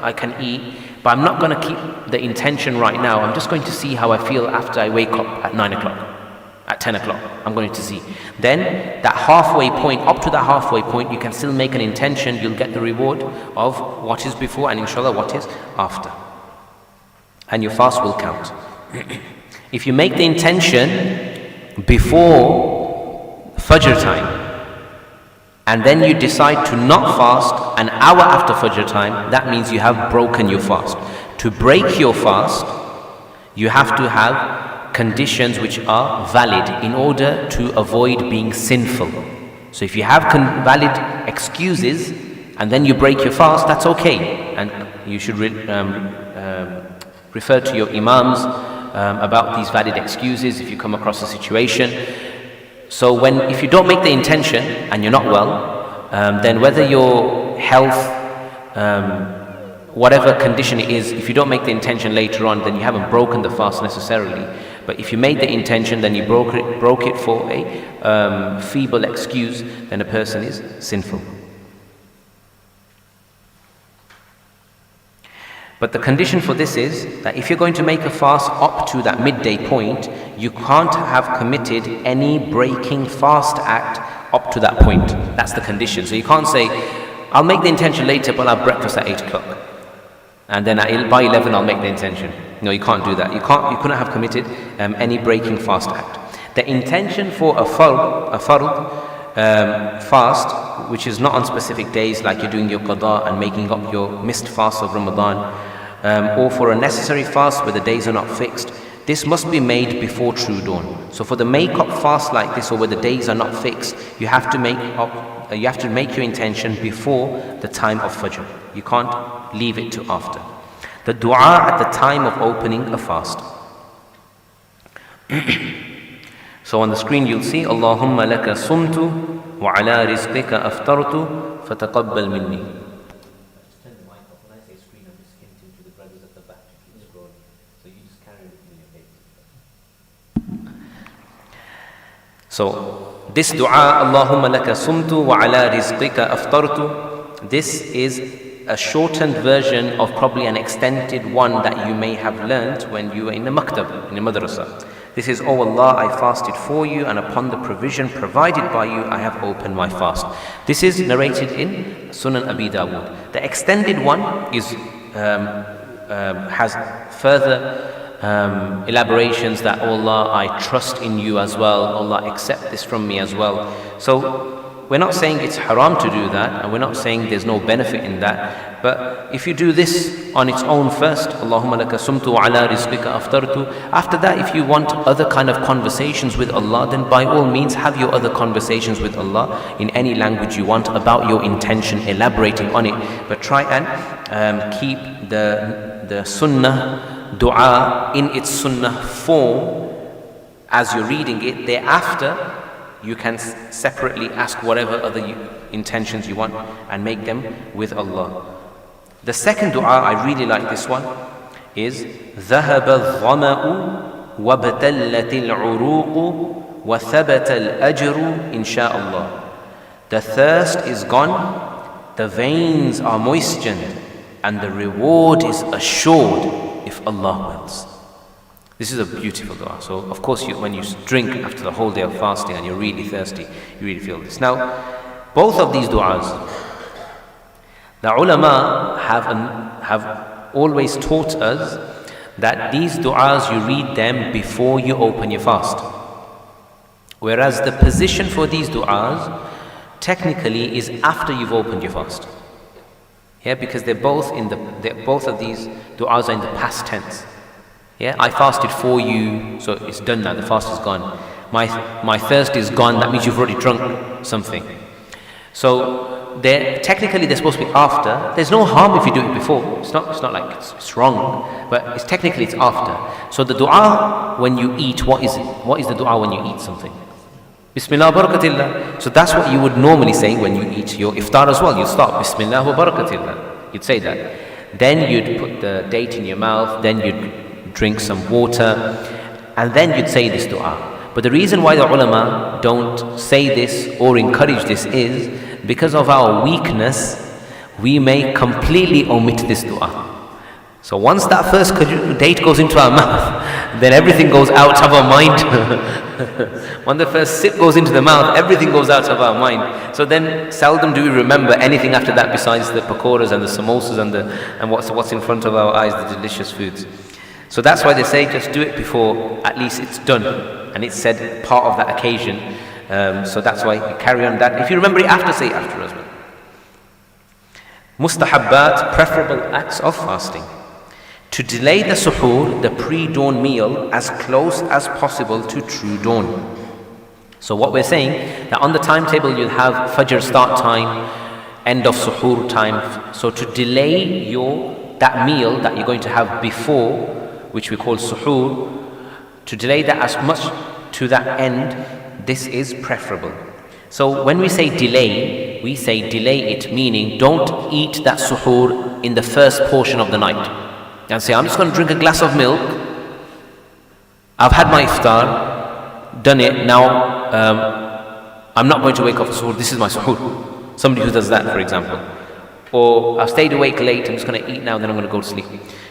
I can eat, but I'm not going to keep the intention right now. I'm just going to see how I feel after I wake up at 9 o'clock. At 10 o'clock, I'm going to see. Then that halfway point, up to that halfway point, you can still make an intention. You'll get the reward of what is before and inshallah what is after. And your fast will count. If you make the intention before Fajr time, and then you decide to not fast an hour after Fajr time, that means you have broken your fast. To break your fast, you have to have conditions which are valid in order to avoid being sinful. So if you have valid excuses and then you break your fast, that's okay. And you should refer to your imams about these valid excuses if you come across a situation. So if you don't make the intention and you're not well, then whether your health, whatever condition it is, if you don't make the intention later on, then you haven't broken the fast necessarily. But if you made the intention, then you broke it for a feeble excuse, then a person is sinful. But the condition for this is that if you're going to make a fast up to that midday point, you can't have committed any breaking fast act up to that point. That's the condition. So you can't say, I'll make the intention later, but I'll have breakfast at 8 o'clock. And then by 11 I'll make the intention. No, you can't do that. You couldn't have committed any breaking fast act. The intention for a fard fast, which is not on specific days like you're doing your qada and making up your missed fast of Ramadan, or for a necessary fast where the days are not fixed, this must be made before true dawn. So for the make-up fast like this, or where the days are not fixed, you have to make your intention before the time of Fajr. You can't leave it to after. The dua at the time of opening a fast. So on the screen you'll see, Allahumma laka sumtu wa ala rizqika aftartu fataqabbal minni. Turn the mic up. When I say screen, I'm just hinting to the brothers at the back to keep scrolling. So you just carry it in your paper. So this dua, Allahumma laka sumtu wa ala rizqika aftartu, this is a shortened version of probably an extended one that you may have learnt when you were in the maktab, in the madrasa. This is, "O Allah, I fasted for you, and upon the provision provided by you, I have opened my fast." This is narrated in Sunan Abi Dawood. The extended one is has further elaborations that, "Oh Allah, I trust in you as well. Allah, accept this from me as well." So we're not saying it's haram to do that, and we're not saying there's no benefit in that. But if you do this on its own first, Allahumma laka sumtu wa ala rizqika aftartu. After that, if you want other kind of conversations with Allah, then by all means have your other conversations with Allah in any language you want about your intention, elaborating on it. But try and keep the sunnah dua in its sunnah form as you're reading it. Thereafter, you can separately ask whatever other intentions you want and make them with Allah. The second dua, I really like this one, is ذهب الظمأ وابتلت العروق وثبت الأجر إن شاء الله. The thirst is gone, the veins are moistened, and the reward is assured if Allah wills. This is a beautiful dua. So of course when you drink after the whole day of fasting and you're really thirsty, you really feel this. Now, both of these duas, the ulama have always taught us that these duas, you read them before you open your fast. Whereas the position for these duas technically is after you've opened your fast. Yeah, because both of these duas are in the past tense. Yeah, I fasted for you, so it's done now, the fast is gone. My thirst is gone, that means you've already drunk something. So technically they're supposed to be after. There's no harm if you do it before. It's not like it's wrong, but technically it's after. So the dua when you eat, what is it? What is the dua when you eat something? Bismillah wa barakatillah. So that's what you would normally say when you eat your iftar as well. You start Bismillah wa barakatillah. You'd say that. Then you'd put the date in your mouth, then you'd drink some water, and then you'd say this dua. But the reason why the ulama don't say this or encourage this is because of our weakness, we may completely omit this dua. So once that first date goes into our mouth, then everything goes out of our mind. When the first sip goes into the mouth, everything goes out of our mind. So then seldom do we remember anything after that besides the pakoras and the samosas and what's in front of our eyes, the delicious foods. So that's why they say just do it before at least it's done and it's said part of that occasion. So that's why you carry on that. If you remember it after, say it after as well. Mustahabbat, preferable acts of fasting. To delay the suhoor, the pre-dawn meal, as close as possible to true dawn. So what we're saying, that on the timetable you'll have Fajr start time, end of suhoor time. So to delay that meal that you're going to have before, which we call suhoor, to delay that as much to that end, this is preferable. So when we say delay it meaning don't eat that suhoor in the first portion of the night. And say, I'm just going to drink a glass of milk. I've had my iftar, done it, now I'm not going to wake up for suhoor, this is my suhoor. Somebody who does that, for example. Or I've stayed awake late, I'm just going to eat now, then I'm going to go to sleep.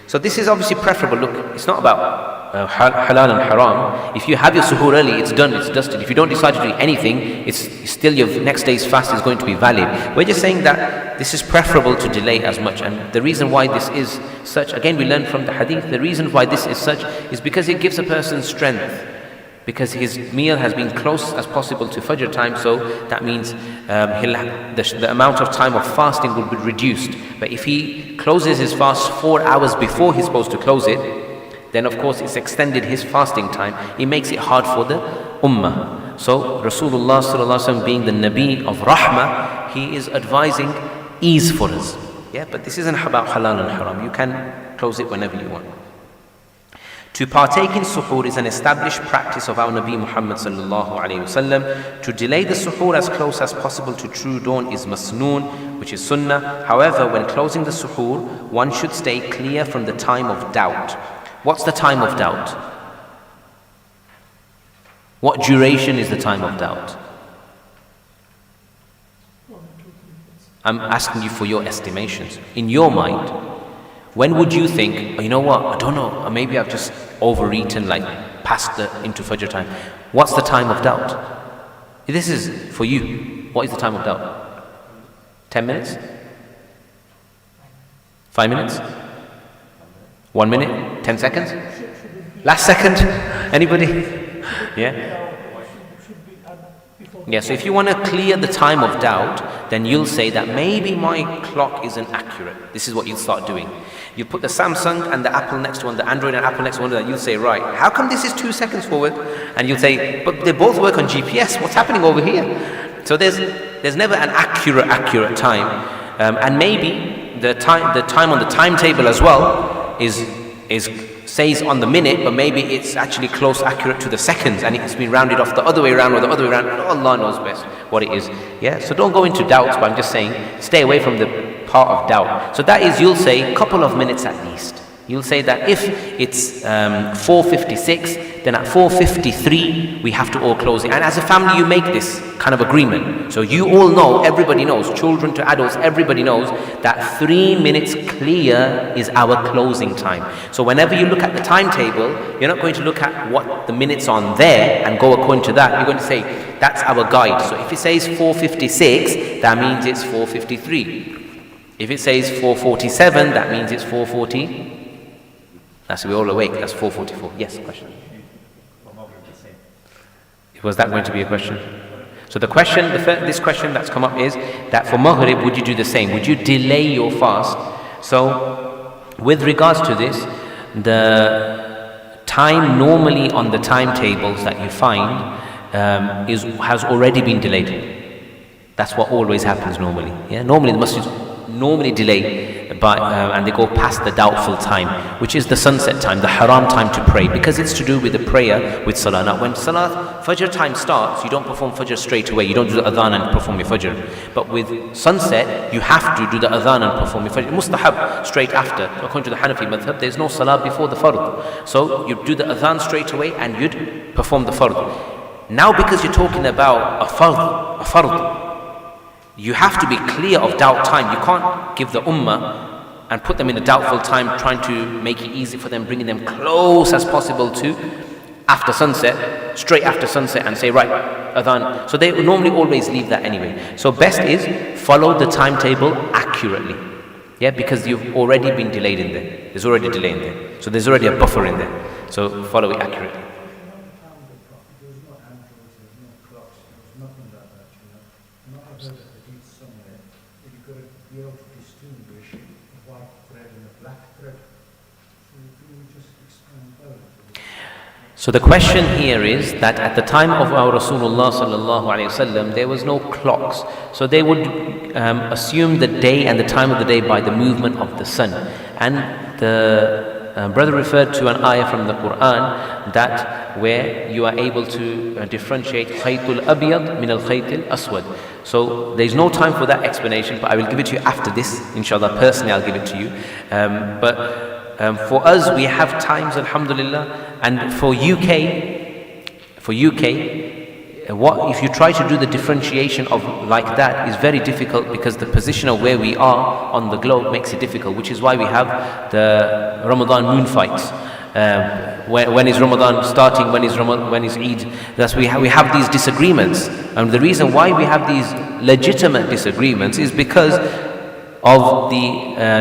So this is obviously preferable. Look, it's not about halal and haram. If you have your suhoor early, it's done, it's dusted. If you don't decide to do anything, it's still your next day's fast is going to be valid. We're just saying that this is preferable to delay as much. And the reason why this is such, again we learn from the hadith, the reason why this is such is because it gives a person strength. Because his meal has been close as possible to Fajr time, so that means the amount of time of fasting will be reduced. But if he closes his fast 4 hours before he's supposed to close it, then of course it's extended his fasting time. It makes it hard for the ummah. So Rasulullah sallallahu alaihi wasallam, being the Nabi of Rahmah, he is advising ease for us. Yeah, but this isn't about halal and haram. You can close it whenever you want. To partake in suhoor is an established practice of our Nabi Muhammad sallallahu alaihi wasallam. To delay the suhoor as close as possible to true dawn is masnoon, which is sunnah. However, when closing the suhoor, one should stay clear from the time of doubt. What's the time of doubt? What duration is the time of doubt? I'm asking you for your estimations. In your mind, when would you think, oh, you know what, I don't know, or maybe I've just overeaten like past into Fajr time. What's the time of doubt? This is for you. What is the time of doubt? 10 minutes? 5 minutes? 1 minute? 10 seconds? Last second? Anybody? Yeah? Yeah, so if you want to clear the time of doubt, then you'll say that maybe my clock isn't accurate. This is what you'll start doing. You put the Samsung and the Apple next to one, the Android and Apple next to one, and you'll say, right, how come this is 2 seconds forward? And you'll say, but they both work on GPS, what's happening over here? So there's never an accurate time. And maybe the time on the timetable as well is says on the minute, but maybe it's actually close accurate to the seconds, and it's been rounded off the other way around or the other way around. Allah knows best what it is. Yeah, so don't go into doubts, but I'm just saying stay away from the part of doubt. So that is, you'll say a couple of minutes at least. You'll say that if it's 4:56, then at 4:53 we have to all close it. And as a family, you make this kind of agreement. So you all know, everybody knows, children to adults, everybody knows that 3 minutes clear is our closing time. So whenever you look at the timetable, you're not going to look at what the minutes on there and go according to that. You're going to say, that's our guide. So if it says 4:56, that means it's 4:53. If it says 4:47, that means it's 4:40. That's we're all awake. That's 4:44. Yes, question. Was that going to be a question? So the question, this question that's come up is that for Maghrib, would you do the same? Would you delay your fast? So with regards to this, the time normally on the timetables that you find has already been delayed. That's what always happens normally. Yeah, normally the masjids normally delay. And they go past the doubtful time, which is the sunset time, the haram time to pray, because it's to do with the prayer with salah. Now when salah, Fajr time starts, you don't perform Fajr straight away, you don't do the adhan and perform your Fajr. But with sunset, you have to do the adhan and perform your Fajr. Mustahab, straight after. According to the Hanafi madhab, there's no salah before the fard. So you do the adhan straight away and you'd perform the fard. Now because you're talking about a fard, you have to be clear of doubt time. You can't give the ummah and put them in a doubtful time, trying to make it easy for them, bringing them close as possible to after sunset, straight after sunset, and say, right, adhan. So they normally always leave that anyway. So best is follow the timetable accurately. Yeah, because you've already been delayed in there. There's already a delay in there. So there's already a buffer in there. So follow it accurately. So the question here is that at the time of our Rasulullah sallallahu alaihi wasallam, there was no clocks. So they would assume the day and the time of the day by the movement of the sun. And the brother referred to an ayah from the Quran that where you are able to differentiate khaytul abiyad min al khaytil aswad. So there's no time for that explanation, but I will give it to you after this, inshallah. Personally, I'll give it to you. For us, we have times, alhamdulillah, and for UK, what if you try to do the differentiation of like that is very difficult, because the position of where we are on the globe makes it difficult, which is why we have the Ramadan moon fights. When is Ramadan starting? When is Eid? That's we have these disagreements, and the reason why we have these legitimate disagreements is because of the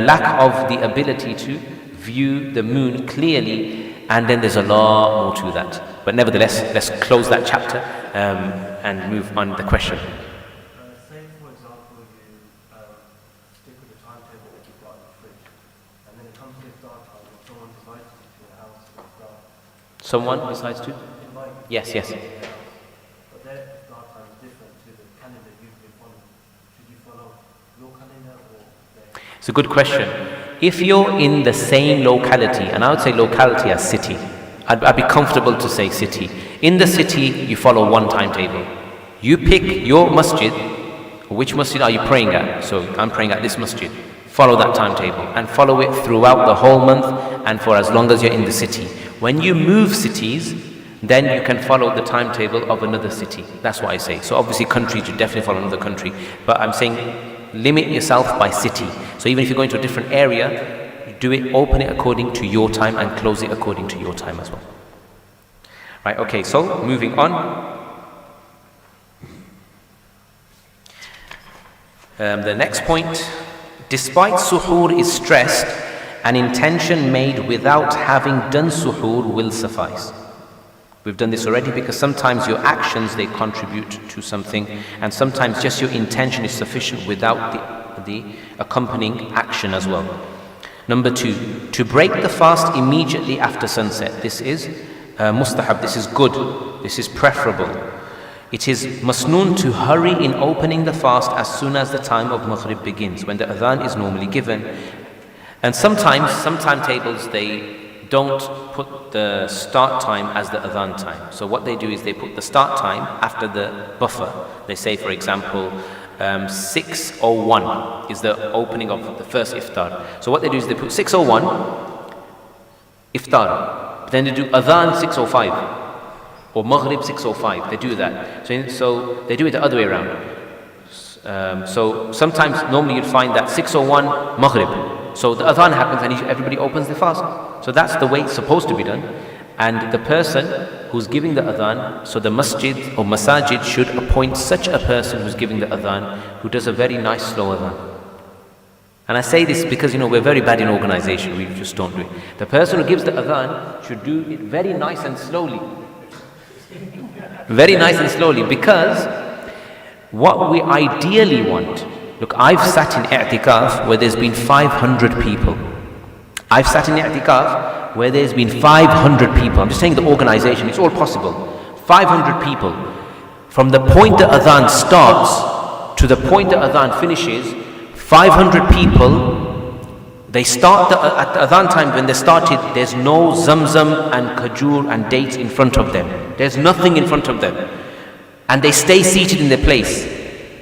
lack of the ability to view the moon clearly, and then there's a lot more to that. But nevertheless, let's close that chapter and move on the question. Say, for example, you stick with the timetable that you've got in the fridge, and then it comes to start time, and someone decides to your house to start. Someone decides to? Yes. But their start time is different to the calendar you've been following. Should you follow your calendar or theirs? It's a good question. If you're in the same locality, and I would say locality as city, I'd be comfortable to say city. In the city, you follow one timetable. You pick your masjid. Which masjid are you praying at? So I'm praying at this masjid. Follow that timetable and follow it throughout the whole month and for as long as you're in the city. When you move cities, then you can follow the timetable of another city. That's what I say. So obviously countries, you definitely follow another country. But I'm saying limit yourself by city. So even if you're going to a different area, do it, open it according to your time and close it according to your time as well. Right, okay, so moving on. The next point, despite suhoor is stressed, an intention made without having done suhoor will suffice. We've done this already because sometimes your actions, they contribute to something, and sometimes just your intention is sufficient without the accompanying action as well. Number 2, to break the fast immediately after sunset. This is mustahab, this is good, this is preferable. It is masnoon to hurry in opening the fast as soon as the time of Maghrib begins, when the adhan is normally given. And sometimes, some timetables, they don't put the start time as the adhan time. So what they do is they put the start time after the buffer. They say, for example, 6:01 is the opening of the first iftar. So what they do is they put 6:01 iftar, but then they do adhan 6:05 or maghrib 6:05. They do that. So they do it the other way around. So sometimes normally you'd find that 6:01 maghrib. So the adhan happens and everybody opens the fast. So that's the way it's supposed to be done. And the person who's giving the adhan, so the masjid or masajid should appoint such a person who's giving the adhan, who does a very nice slow adhan. And I say this because, we're very bad in organization, we just don't do it. The person who gives the adhan should do it very nice and slowly. Very nice and slowly, because what we ideally want, look, I've sat in i'tikaf where there's been 500 people. I've sat in i'tikaf where there's been 500 people. I'm just saying the organization, it's all possible. 500 people. From the point the adhan starts to the point the adhan finishes, 500 people, they start at the adhan time. When they started, there's no zamzam and kajur and dates in front of them. There's nothing in front of them. And they stay seated in their place.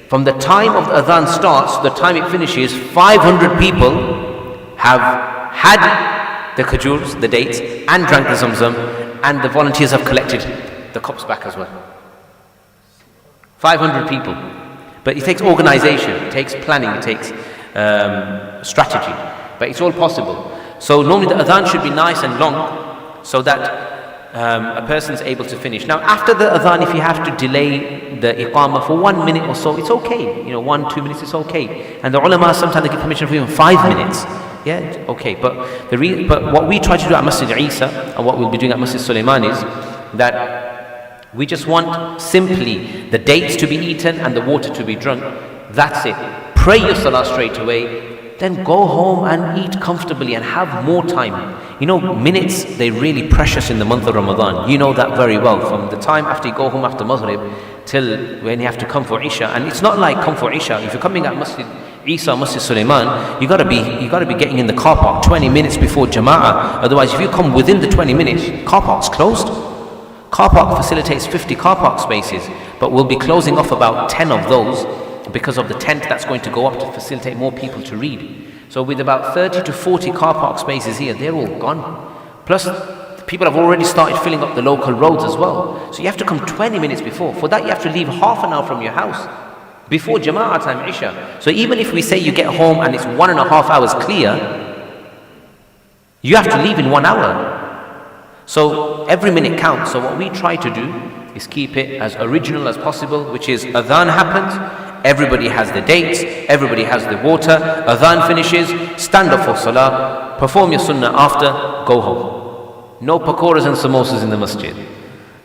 From the time of the adhan starts to the time it finishes, 500 people have had the kajurs, the dates, and drank the zamzam, and the volunteers have collected the cups back as well. 500 people. But it takes organization, it takes planning, it takes strategy. But it's all possible. So normally the adhan should be nice and long, so that a person is able to finish. Now after the adhan, if you have to delay the iqamah for 1 minute or so, it's okay. 1-2 minutes, it's okay. And the ulama sometimes they give permission for even 5 minutes. Yeah, okay. But what we try to do at Masjid Esa, and what we'll be doing at Masjid Sulaiman, is that we just want simply the dates to be eaten and the water to be drunk. That's it. Pray your salah straight away. Then go home and eat comfortably and have more time. Minutes, they're really precious in the month of Ramadan. You know that very well. From the time after you go home after Maghrib till when you have to come for Isha. And it's not like come for Isha. If you're coming at Masjid Esa, Masjid Sulaiman, you gotta be getting in the car park 20 minutes before Jama'ah. Otherwise, if you come within the 20 minutes, car park's closed. Car park facilitates 50 car park spaces, but we'll be closing off about 10 of those because of the tent that's going to go up to facilitate more people to read. So with about 30 to 40 car park spaces here, they're all gone. Plus, people have already started filling up the local roads as well. So you have to come 20 minutes before. For that, you have to leave half an hour from your house before Jama'ah time, Isha. So even if we say you get home and it's 1.5 hours clear, you have to leave in 1 hour. So every minute counts. So what we try to do is keep it as original as possible, which is adhan happens, everybody has the dates, everybody has the water, adhan finishes, stand up for salah, perform your sunnah after, go home. No pakoras and samosas in the masjid.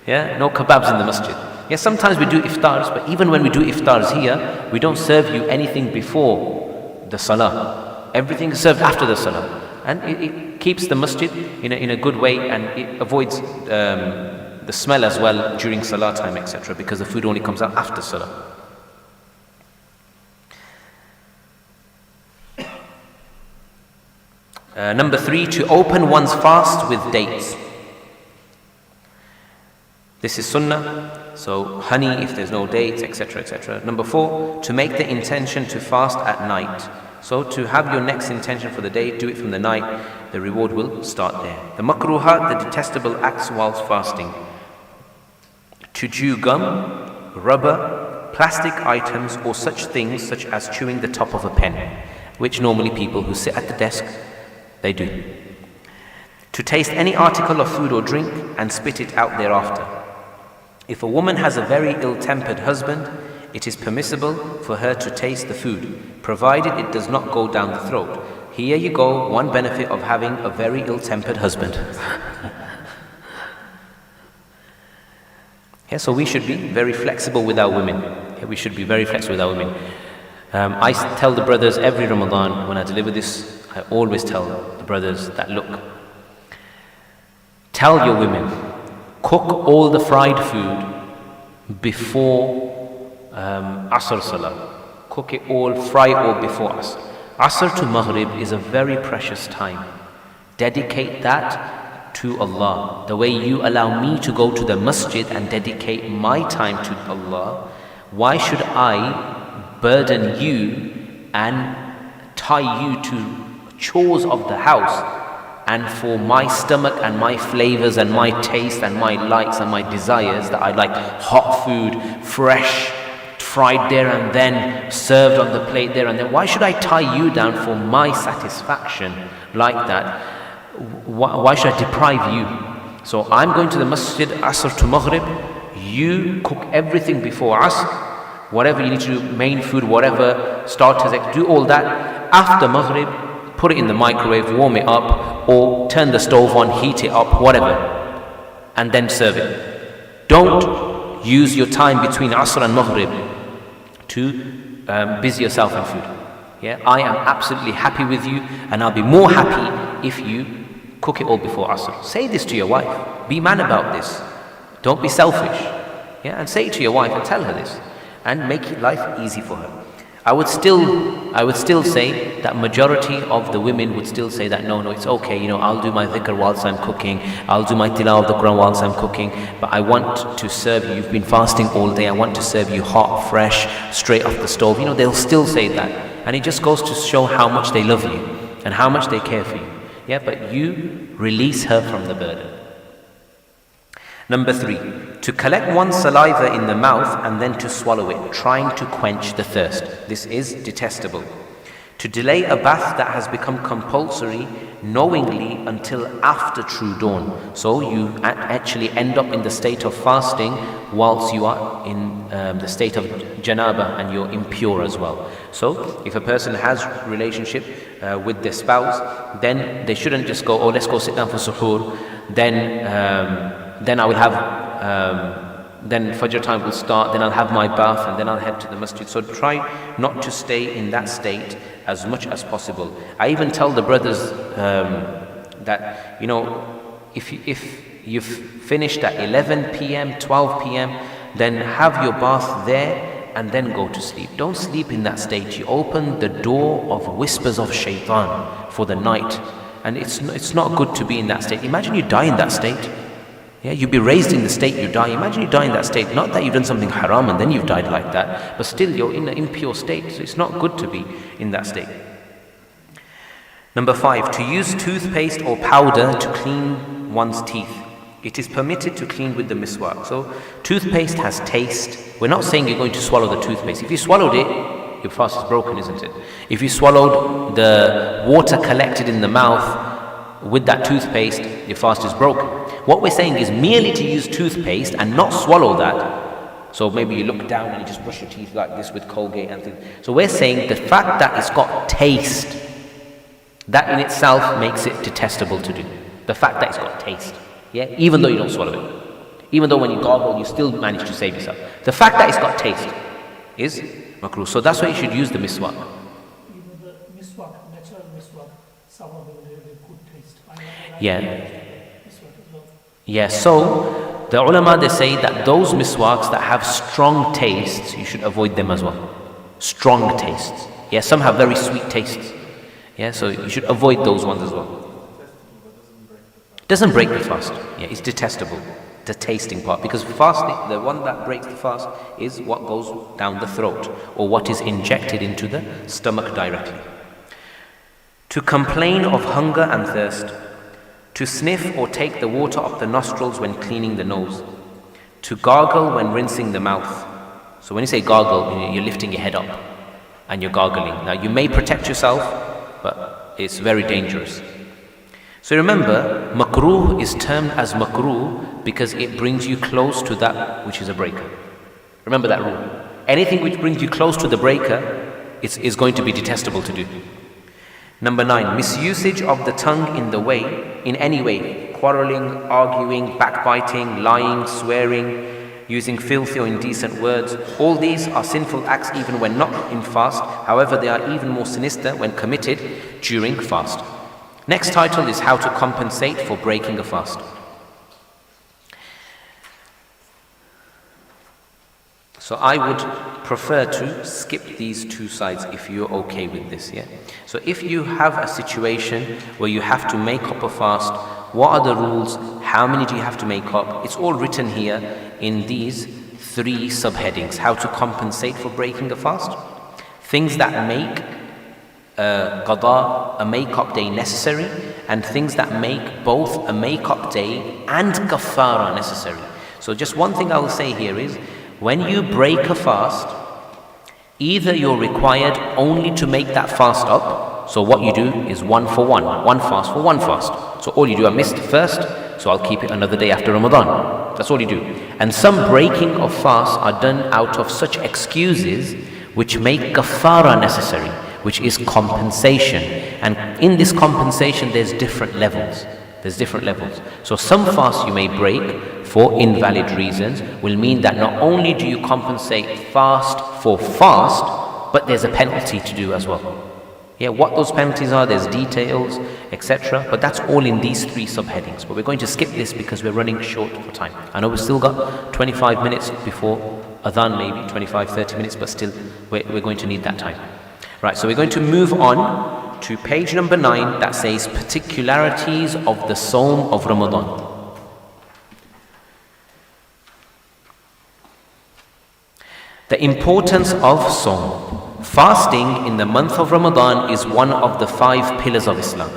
Yeah, no kebabs in the masjid. Yes, sometimes we do iftars, but even when we do iftars here, we don't serve you anything before the salah. Everything is served after the salah. And it keeps the masjid in a good way, and it avoids the smell as well during salah time, etc., because the food only comes out after salah. Number 3, to open one's fast with dates. This is sunnah, so honey if there's no dates, etc., etc. Number 4, to make the intention to fast at night. So to have your next intention for the day, do it from the night, the reward will start there. The makruhat, the detestable acts whilst fasting. To chew gum, rubber, plastic items, or such things such as chewing the top of a pen, which normally people who sit at the desk, they do. To taste any article of food or drink and spit it out thereafter. If a woman has a very ill-tempered husband, it is permissible for her to taste the food, provided it does not go down the throat. Here you go, one benefit of having a very ill-tempered husband. Yeah, so we should be very flexible with our women. Yeah, we should be very flexible with our women. I tell the brothers every Ramadan, when I deliver this, I always tell the brothers that, look, tell your women, cook all the fried food before Asr Salah. Cook it all, fry it all before Asr. Asr to Maghrib is a very precious time. Dedicate that to Allah. The way you allow me to go to the masjid and dedicate my time to Allah, why should I burden you and tie you to chores of the house, and for my stomach and my flavors and my taste and my likes and my desires that I like hot food, fresh, fried there and then, served on the plate there and then. Why should I tie you down for my satisfaction like that? Why should I deprive you? So I'm going to the masjid Asr to Maghrib. You cook everything before Asr. Whatever you need to do, main food, whatever, starters, do all that. After Maghrib, put it in the microwave, warm it up, or turn the stove on, heat it up, whatever, and then serve it. Don't use your time between Asr and Maghrib to busy yourself in food. Yeah, I am absolutely happy with you, and I'll be more happy if you cook it all before Asr. Say this to your wife. Be man about this. Don't be selfish. Yeah, and say it to your wife and tell her this, and make life easy for her. I would still say that majority of the women would still say that no, it's okay, I'll do my dhikr whilst I'm cooking, I'll do my tilawah of the Quran whilst I'm cooking, but I want to serve you, you've been fasting all day, I want to serve you hot, fresh, straight off the stove. They'll still say that, and it just goes to show how much they love you and how much they care for you. Yeah, but you release her from the burden. Number 3, to collect one's saliva in the mouth and then to swallow it, trying to quench the thirst. This is detestable. To delay a bath that has become compulsory knowingly until after true dawn. So you actually end up in the state of fasting whilst you are in the state of janaba and you're impure as well. So if a person has relationship with their spouse, then they shouldn't just go, oh, let's go sit down for suhoor, then I will have, then Fajr time will start, then I'll have my bath, and then I'll head to the masjid. So try not to stay in that state as much as possible. I even tell the brothers that, if you've finished at 11 p.m., 12 p.m., then have your bath there and then go to sleep. Don't sleep in that state. You open the door of whispers of shaitan for the night, and it's not good to be in that state. Imagine you die in that state. Yeah, you'd be raised in the state you die. Imagine you die in that state. Not that you've done something haram and then you've died like that, but still you're in an impure state. So it's not good to be in that state. Number 5, to use toothpaste or powder to clean one's teeth. It is permitted to clean with the miswak. So toothpaste has taste. We're not saying you're going to swallow the toothpaste. If you swallowed it, your fast is broken, isn't it? If you swallowed the water collected in the mouth with that toothpaste, your fast is broken. What we're saying is merely to use toothpaste and not swallow that. So maybe you look down and you just brush your teeth like this with Colgate and things. So we're saying the fact that it's got taste, that in itself makes it detestable to do. The fact that it's got taste, yeah, even though you don't swallow it, even though when you gargle you still manage to save yourself. The fact that it's got taste is makruh. So that's why you should use the miswak. Even the miswak, natural miswak, some of them have a good taste. Yeah, so the ulama, they say that those miswaks that have strong tastes, you should avoid them as well. Strong tastes. Yeah, some have very sweet tastes. Yeah, so you should avoid those ones as well. Doesn't break the fast. Yeah, it's detestable, the tasting part, because fasting, the one that breaks the fast is what goes down the throat or what is injected into the stomach directly. To complain of hunger and thirst. To sniff or take the water up the nostrils when cleaning the nose. To gargle when rinsing the mouth. So when you say gargle, you're lifting your head up and you're gargling. Now you may protect yourself, but it's very dangerous. So remember, makruh is termed as makruh because it brings you close to that which is a breaker. Remember that rule. Anything which brings you close to the breaker is going to be detestable to do. Number 9, misusage of the tongue in any way, quarreling, arguing, backbiting, lying, swearing, using filthy or indecent words. All these are sinful acts even when not in fast. However, they are even more sinister when committed during fast. Next title is how to compensate for breaking a fast. So I would prefer to skip these two sides if you're okay with this, yeah? So if you have a situation where you have to make up a fast, what are the rules? How many do you have to make up? It's all written here in these 3 subheadings. How to compensate for breaking a fast. Things that make qada, a make-up day, necessary, and things that make both a make-up day and kaffara necessary. So just one thing I will say here is, when you break a fast, either you're required only to make that fast up. So what you do is 1 for 1, 1 fast for 1 fast. So all you do, I missed the first, so I'll keep it another day after Ramadan. That's all you do. And some breaking of fasts are done out of such excuses which make kaffara necessary, which is compensation. And in this compensation, there's different levels. So some fasts you may break for invalid reasons will mean that not only do you compensate fast for fast, but there's a penalty to do as well. Yeah, what those penalties are, there's details, etc. But that's all in these 3 subheadings. But we're going to skip this because we're running short for time. I know we've still got 25 minutes before Adhan, maybe 25, 30 minutes, but still we're going to need that time. Right, so we're going to move on to page number 9 that says particularities of the Sawm of Ramadan. The importance of Sawm. Fasting in the month of Ramadan is one of the 5 pillars of Islam.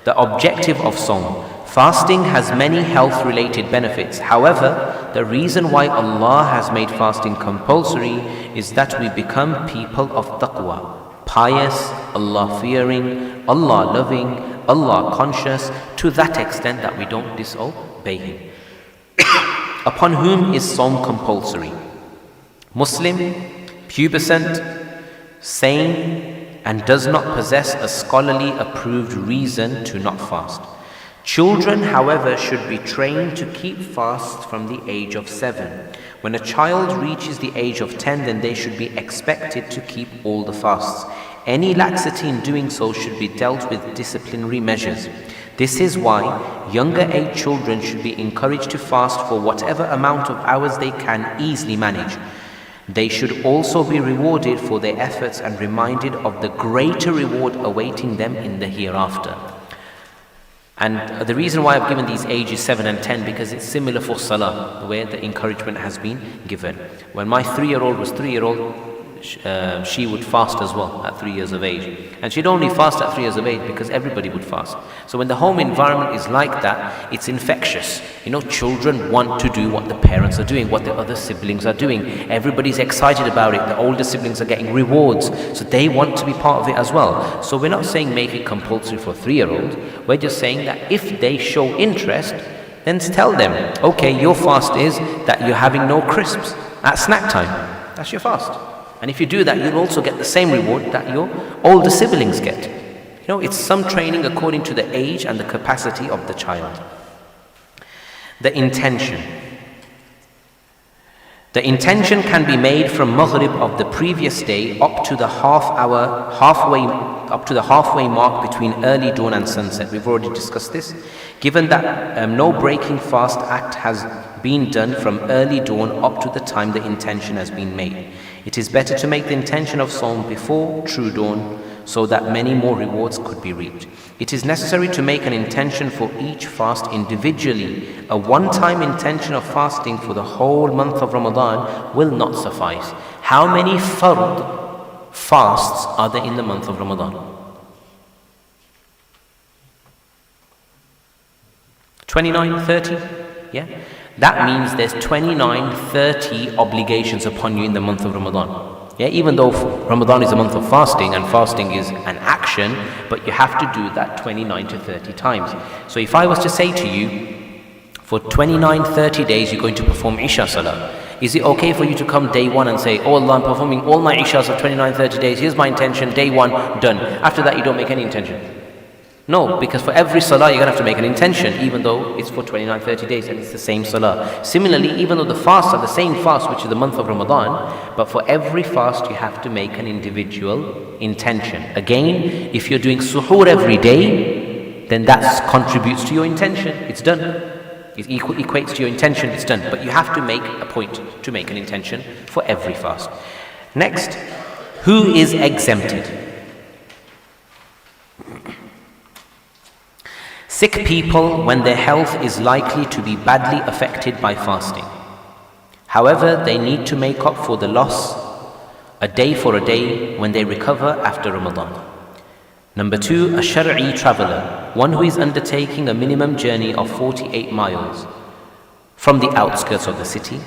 The objective of Sawm. Fasting has many health-related benefits. However, the reason why Allah has made fasting compulsory is that we become people of taqwa. Pious, Allah-fearing, Allah-loving, Allah-conscious, to that extent that we don't disobey Him. Upon whom is Sawm compulsory? Muslim, pubescent, sane, and does not possess a scholarly approved reason to not fast. Children, however, should be trained to keep fasts from the age of 7. When a child reaches the age of 10, then they should be expected to keep all the fasts. Any laxity in doing so should be dealt with disciplinary measures. This is why younger age children should be encouraged to fast for whatever amount of hours they can easily manage. They should also be rewarded for their efforts and reminded of the greater reward awaiting them in the hereafter. And the reason why I've given these ages 7 and 10, because it's similar for Salah, where the encouragement has been given. When my 3-year-old was 3-year-old, she would fast as well at 3 years of age. And she'd only fast at 3 years of age because everybody would fast. So when the home environment is like that, it's infectious. Children want to do what the parents are doing, what the other siblings are doing. Everybody's excited about it. The older siblings are getting rewards, so they want to be part of it as well. So we're not saying make it compulsory for 3-year-olds. We're just saying that if they show interest, then tell them, okay, your fast is that you're having no crisps at snack time. That's your fast. And if you do that, you'll also get the same reward that your older siblings get. It's some training according to the age and the capacity of the child. The intention. The intention can be made from Maghrib of the previous day up to the halfway mark between early dawn and sunset. We've already discussed this. Given that no breaking fast act has been done from early dawn up to the time the intention has been made, it is better to make the intention of Sawm before true dawn so that many more rewards could be reaped. It is necessary to make an intention for each fast individually. A one-time intention of fasting for the whole month of Ramadan will not suffice. How many fard fasts are there in the month of Ramadan? 29, 30? Yeah? That means there's 29, 30 obligations upon you in the month of Ramadan. Yeah, even though Ramadan is a month of fasting and fasting is an action, but you have to do that 29 to 30 times. So if I was to say to you, for 29, 30 days you're going to perform Isha Salah, is it okay for you to come day one and say, oh Allah, I'm performing all my Ishas of 29, 30 days, here's my intention, day one, done. After that you don't make any intention. No, because for every salah you're going to have to make an intention, even though it's for 29, 30 days and it's the same salah. Similarly, even though the fasts are the same fast, which is the month of Ramadan, but for every fast you have to make an individual intention. Again, if you're doing suhoor every day, then that contributes to your intention. It's done. It equates to your intention, it's done. But you have to make a point to make an intention for every fast. Next, who is exempted? Sick people when their health is likely to be badly affected by fasting. However, they need to make up for the loss a day for a day when they recover after Ramadan. Number 2, a Shar'i traveler, one who is undertaking a minimum journey of 48 miles from the outskirts of the city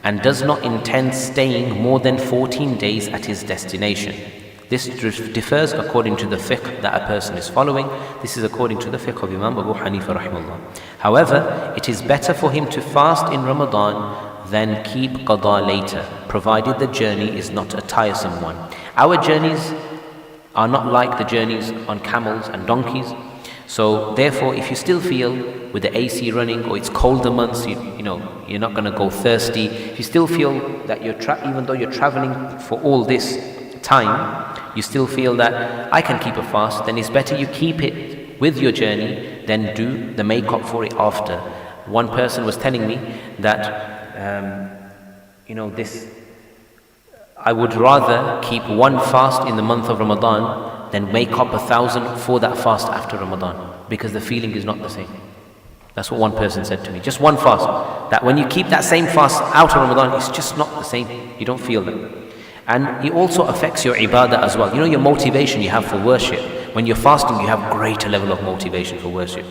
and does not intend staying more than 14 days at his destination. This differs according to the fiqh that a person is following. This is according to the fiqh of Imam Abu Hanifa rahimahullah. However, it is better for him to fast in Ramadan than keep qada later, provided the journey is not a tiresome one. Our journeys are not like the journeys on camels and donkeys. So therefore, if you still feel with the AC running or it's colder months, you know, you're not going to go thirsty. If you still feel that even though you're traveling for all this time, you still feel that I can keep a fast, then it's better you keep it with your journey than do the make-up for it after. One person was telling me that, I would rather keep one fast in the month of Ramadan than make up 1,000 for that fast after Ramadan, because the feeling is not the same. That's what one person said to me. Just one fast. That when you keep that same fast out of Ramadan, it's just not the same. You don't feel that. And it also affects your ibadah as well. You know, your motivation you have for worship. When you're fasting, you have greater level of motivation for worship.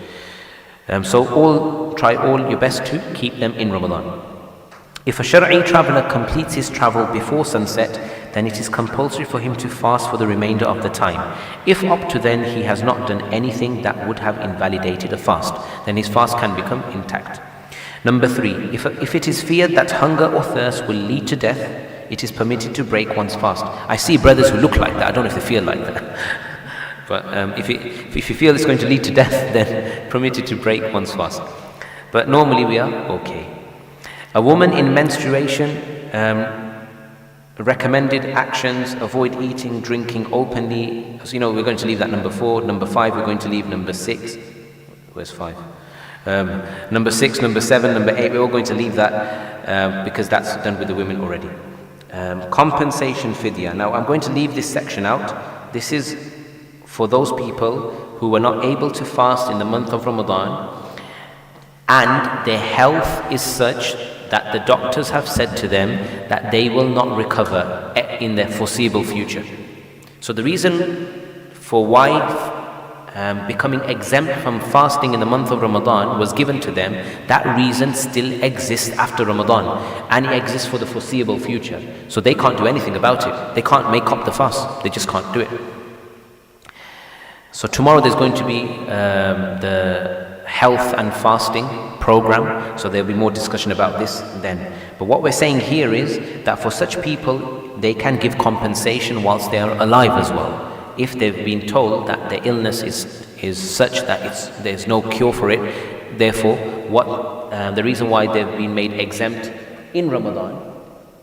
So try all your best to keep them in Ramadan. If a Shar'i traveler completes his travel before sunset, then it is compulsory for him to fast for the remainder of the time. If up to then he has not done anything that would have invalidated a fast, then his fast can become intact. Number 3, if it is feared that hunger or thirst will lead to death, it is permitted to break one's fast. I see brothers who look like that. I don't know if they feel like that. But if you feel it's going to lead to death, then permitted to break one's fast. But normally we are okay. A woman in menstruation, recommended actions: avoid eating, drinking openly. So, we're going to leave that number 4. Number 5, we're going to leave number 6. Where's 5? Number 6, number 7, number 8, we're all going to leave that because that's done with the women already. Compensation fidya. Now I'm going to leave this section out. This is for those people who were not able to fast in the month of Ramadan and their health is such that the doctors have said to them that they will not recover in the foreseeable future. So the reason for why becoming exempt from fasting in the month of Ramadan was given to them, that reason still exists after Ramadan, and it exists for the foreseeable future. So they can't do anything about it. They can't make up the fast. They just can't do it. So tomorrow there's going to be the health and fasting program, so there'll be more discussion about this then. But what we're saying here is that for such people, they can give compensation whilst they are alive as well. If they've been told that the illness is such that there's no cure for it, therefore the reason why they've been made exempt in Ramadan,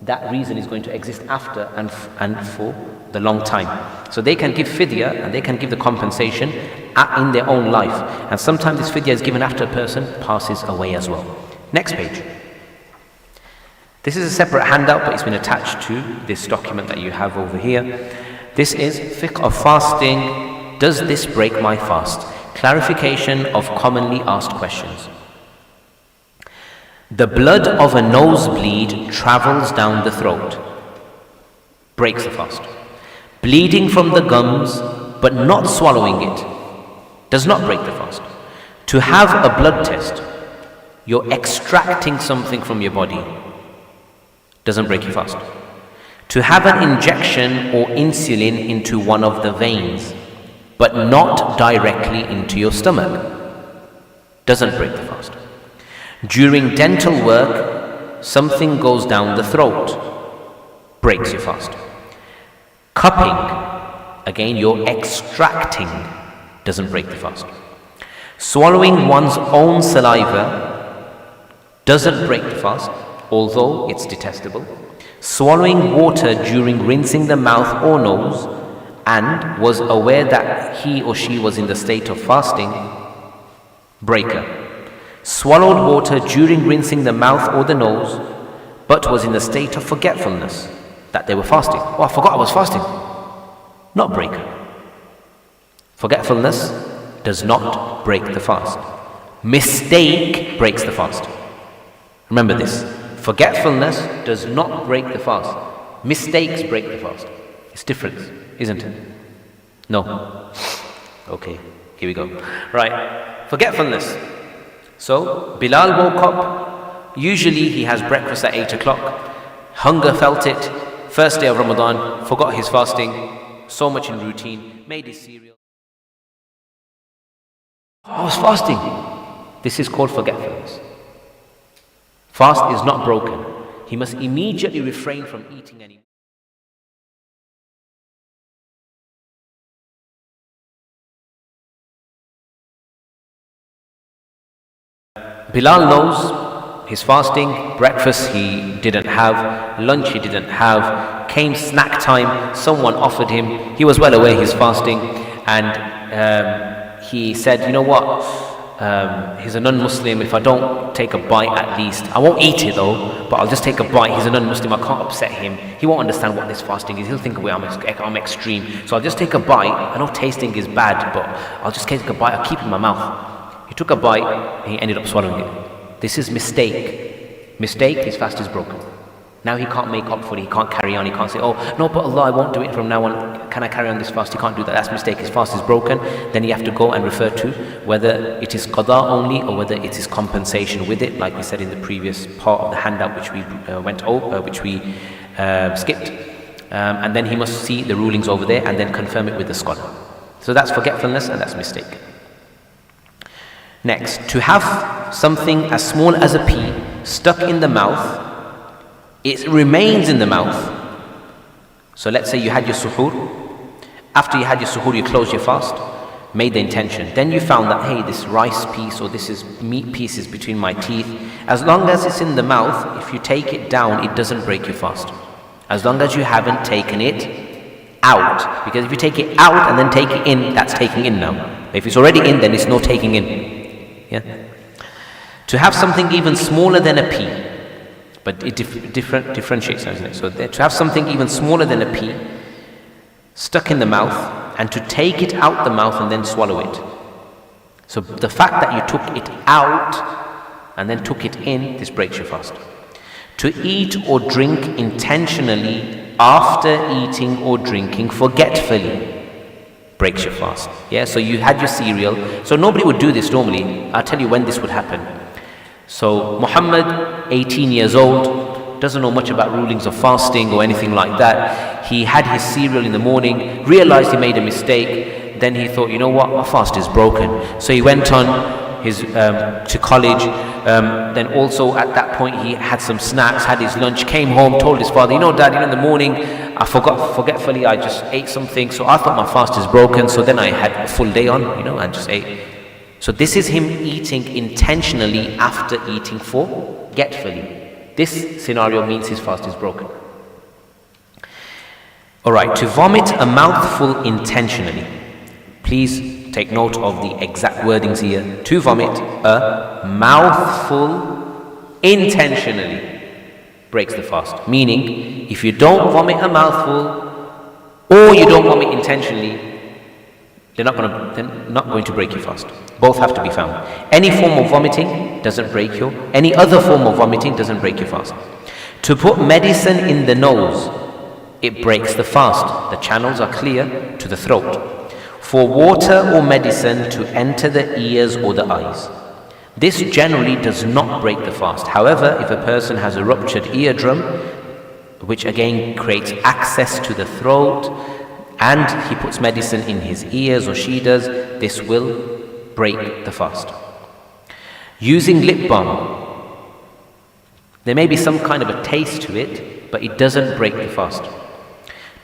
that reason is going to exist after and for the long time. So they can give fidya and they can give the compensation in their own life. And sometimes this fidya is given after a person passes away as well. Next page. This is a separate handout, but it's been attached to this document that you have over here. This is Fiqh of Fasting. Does this break my fast? Clarification of commonly asked questions. The blood of a nosebleed travels down the throat. Breaks the fast. Bleeding from the gums but not swallowing it does not break the fast. To have a blood test, you're extracting something from your body, doesn't break your fast. To have an injection or insulin into one of the veins, but not directly into your stomach, doesn't break the fast. During dental work, something goes down the throat, breaks your fast. Cupping, again you're extracting, doesn't break the fast. Swallowing one's own saliva doesn't break the fast, although it's detestable. Swallowing water during rinsing the mouth or nose and was aware that he or she was in the state of fasting, breaker. Swallowed water during rinsing the mouth or the nose, but was in the state of forgetfulness that they were fasting. Oh, I forgot I was fasting. Not breaker. Forgetfulness does not break the fast. Mistake breaks the fast. Remember this. Forgetfulness does not break the fast. Mistakes break the fast. It's different, isn't it? No. Okay, here we go. Right, forgetfulness. So, Bilal woke up. Usually he has breakfast at 8 o'clock. Hunger felt it. First day of Ramadan, forgot his fasting. So much in routine. Made his cereal. I was fasting. This is called forgetfulness. Fast is not broken. He must immediately refrain from eating anymore. Bilal knows his fasting. Breakfast he didn't have, lunch he didn't have, came snack time, someone offered him. He was well aware he's fasting, and he said, you know what? He's a non-Muslim. If I don't take a bite at least, I won't eat it though, but I'll just take a bite. He's a non-Muslim, I can't upset him. He won't understand what this fasting is. He'll think I'm extreme. So I'll just take a bite. I know tasting is bad, but I'll just take a bite. I'll keep it in my mouth. He took a bite and he ended up swallowing it. This is mistake. Mistake, his fast is broken. Now he can't make up for it. He can't carry on. He can't say, oh, no, but Allah, I won't do it from now on. Can I carry on this fast? He can't do that. That's mistake. His fast is broken. Then you have to go and refer to whether it is qada only or whether it is compensation with it, like we said in the previous part of the handout which we went over, which we skipped. And then he must see the rulings over there and then confirm it with the scholar. So that's forgetfulness and that's mistake. Next, to have something as small as a pea stuck in the mouth, it remains in the mouth. So let's say you had your suhoor. After you had your suhoor, you closed your fast, made the intention. Then you found that, hey, this rice piece or this is meat pieces between my teeth. As long as it's in the mouth, if you take it down, it doesn't break your fast. As long as you haven't taken it out. Because if you take it out and then take it in, that's taking in now. If it's already in, then it's no taking in. Yeah. To have something even smaller than a pea, but it differentiates, isn't it? So to have something even smaller than a pea stuck in the mouth and to take it out the mouth and then swallow it. So the fact that you took it out and then took it in, this breaks your fast. To eat or drink intentionally after eating or drinking forgetfully breaks your fast. Yeah, so you had your cereal. So nobody would do this normally. I'll tell you when this would happen. So Muhammad, 18 years old, doesn't know much about rulings of fasting or anything like that. He had his cereal in the morning, realized he made a mistake. Then he thought, you know what, my fast is broken. So he went on his to college. Then also at that point he had some snacks, had his lunch, came home, told his father, you know, Dad, in the morning I forgetfully I just ate something, so I thought my fast is broken. So then I had a full day on, and just ate. So this is him eating intentionally after eating forgetfully. This scenario means his fast is broken. Alright, to vomit a mouthful intentionally. Please take note of the exact wordings here. To vomit a mouthful intentionally breaks the fast. Meaning, if you don't vomit a mouthful or you don't vomit intentionally, they're not going to break your fast. Both have to be found. Any form of vomiting doesn't break any other form of vomiting doesn't break your fast. To put medicine in the nose, it breaks the fast. The channels are clear to the throat. For water or medicine to enter the ears or the eyes. This generally does not break the fast. However, if a person has a ruptured eardrum, which again creates access to the throat, and he puts medicine in his ears, or she does, this will break the fast. Using lip balm, there may be some kind of a taste to it, but it doesn't break the fast.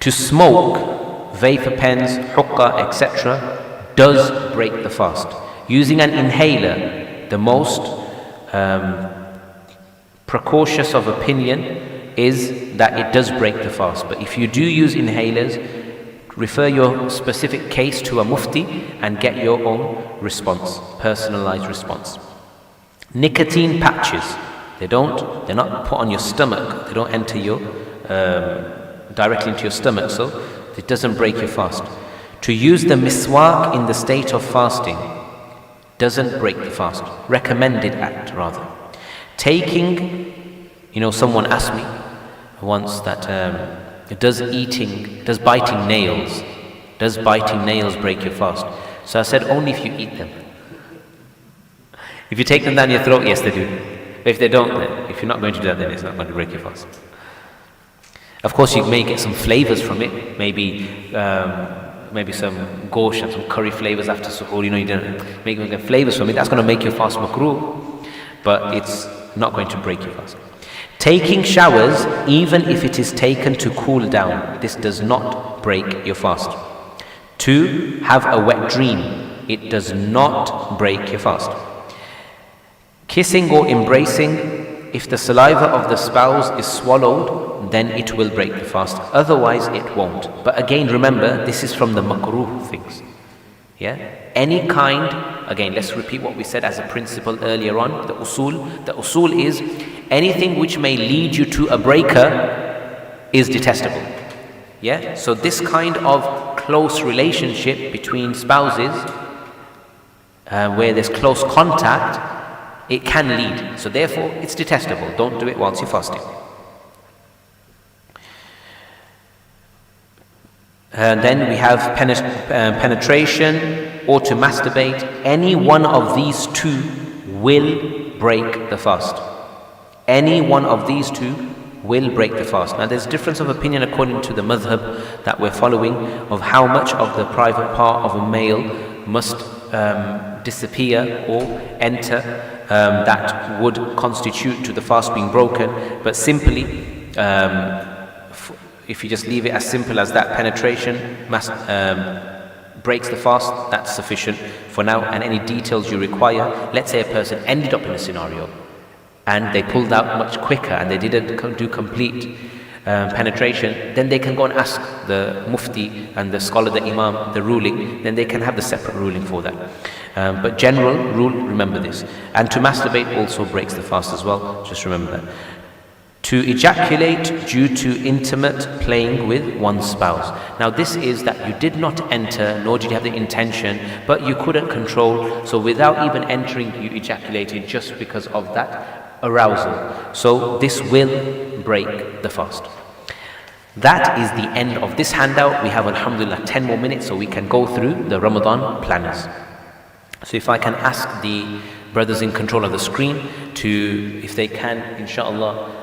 To smoke, vapor pens, hookah, etc., does break the fast. Using an inhaler, the most precautious of opinion is that it does break the fast. But if you do use inhalers, refer your specific case to a mufti and get your own response, personalized response. Nicotine patches, they're not put on your stomach, they don't enter your directly into your stomach, so it doesn't break your fast. To use the miswak in the state of fasting doesn't break the fast. Recommended act, rather. Taking, someone asked me once that does biting nails break your fast? So I said, only if you eat them. If you take them down your throat, yes they do. But if they don't, then if you're not going to do that, then it's not going to break your fast. Of course, you may get some flavors from it, maybe some gosh and some curry flavors after suhoor, you don't make flavors from it, that's going to make your fast makruh, but it's not going to break your fast. Taking showers, even if it is taken to cool down, this does not break your fast. To have a wet dream, it does not break your fast. Kissing or embracing, if the saliva of the spouse is swallowed, then it will break the fast. Otherwise, it won't. But again, remember, this is from the makruh things. Yeah? Any kind, again, let's repeat what we said as a principle earlier on, the usul. The usul is anything which may lead you to a breaker is detestable. Yeah? So this kind of close relationship between spouses, where there's close contact, it can lead. So therefore, it's detestable. Don't do it whilst you're fasting. Then we have penetration or to masturbate. Any one of these two will break the fast. Any one of these two will break the fast. Now there's difference of opinion according to the madhab that we're following of how much of the private part of a male must disappear or enter that would constitute to the fast being broken. But simply, if you just leave it as simple as that, penetration breaks the fast, that's sufficient for now. And any details you require, let's say a person ended up in a scenario and they pulled out much quicker and they didn't do complete penetration, then they can go and ask the mufti and the scholar, the imam, the ruling, then they can have the separate ruling for that. But general rule, remember this. And to masturbate also breaks the fast as well, just remember that. To ejaculate due to intimate playing with one's spouse. Now this is that you did not enter, nor did you have the intention, but you couldn't control, so without even entering you ejaculated just because of that arousal. So this will break the fast. That is the end of this handout. We have, alhamdulillah, 10 more minutes so we can go through the Ramadan planners. So if I can ask the brothers in control of the screen to, if they can, inshallah,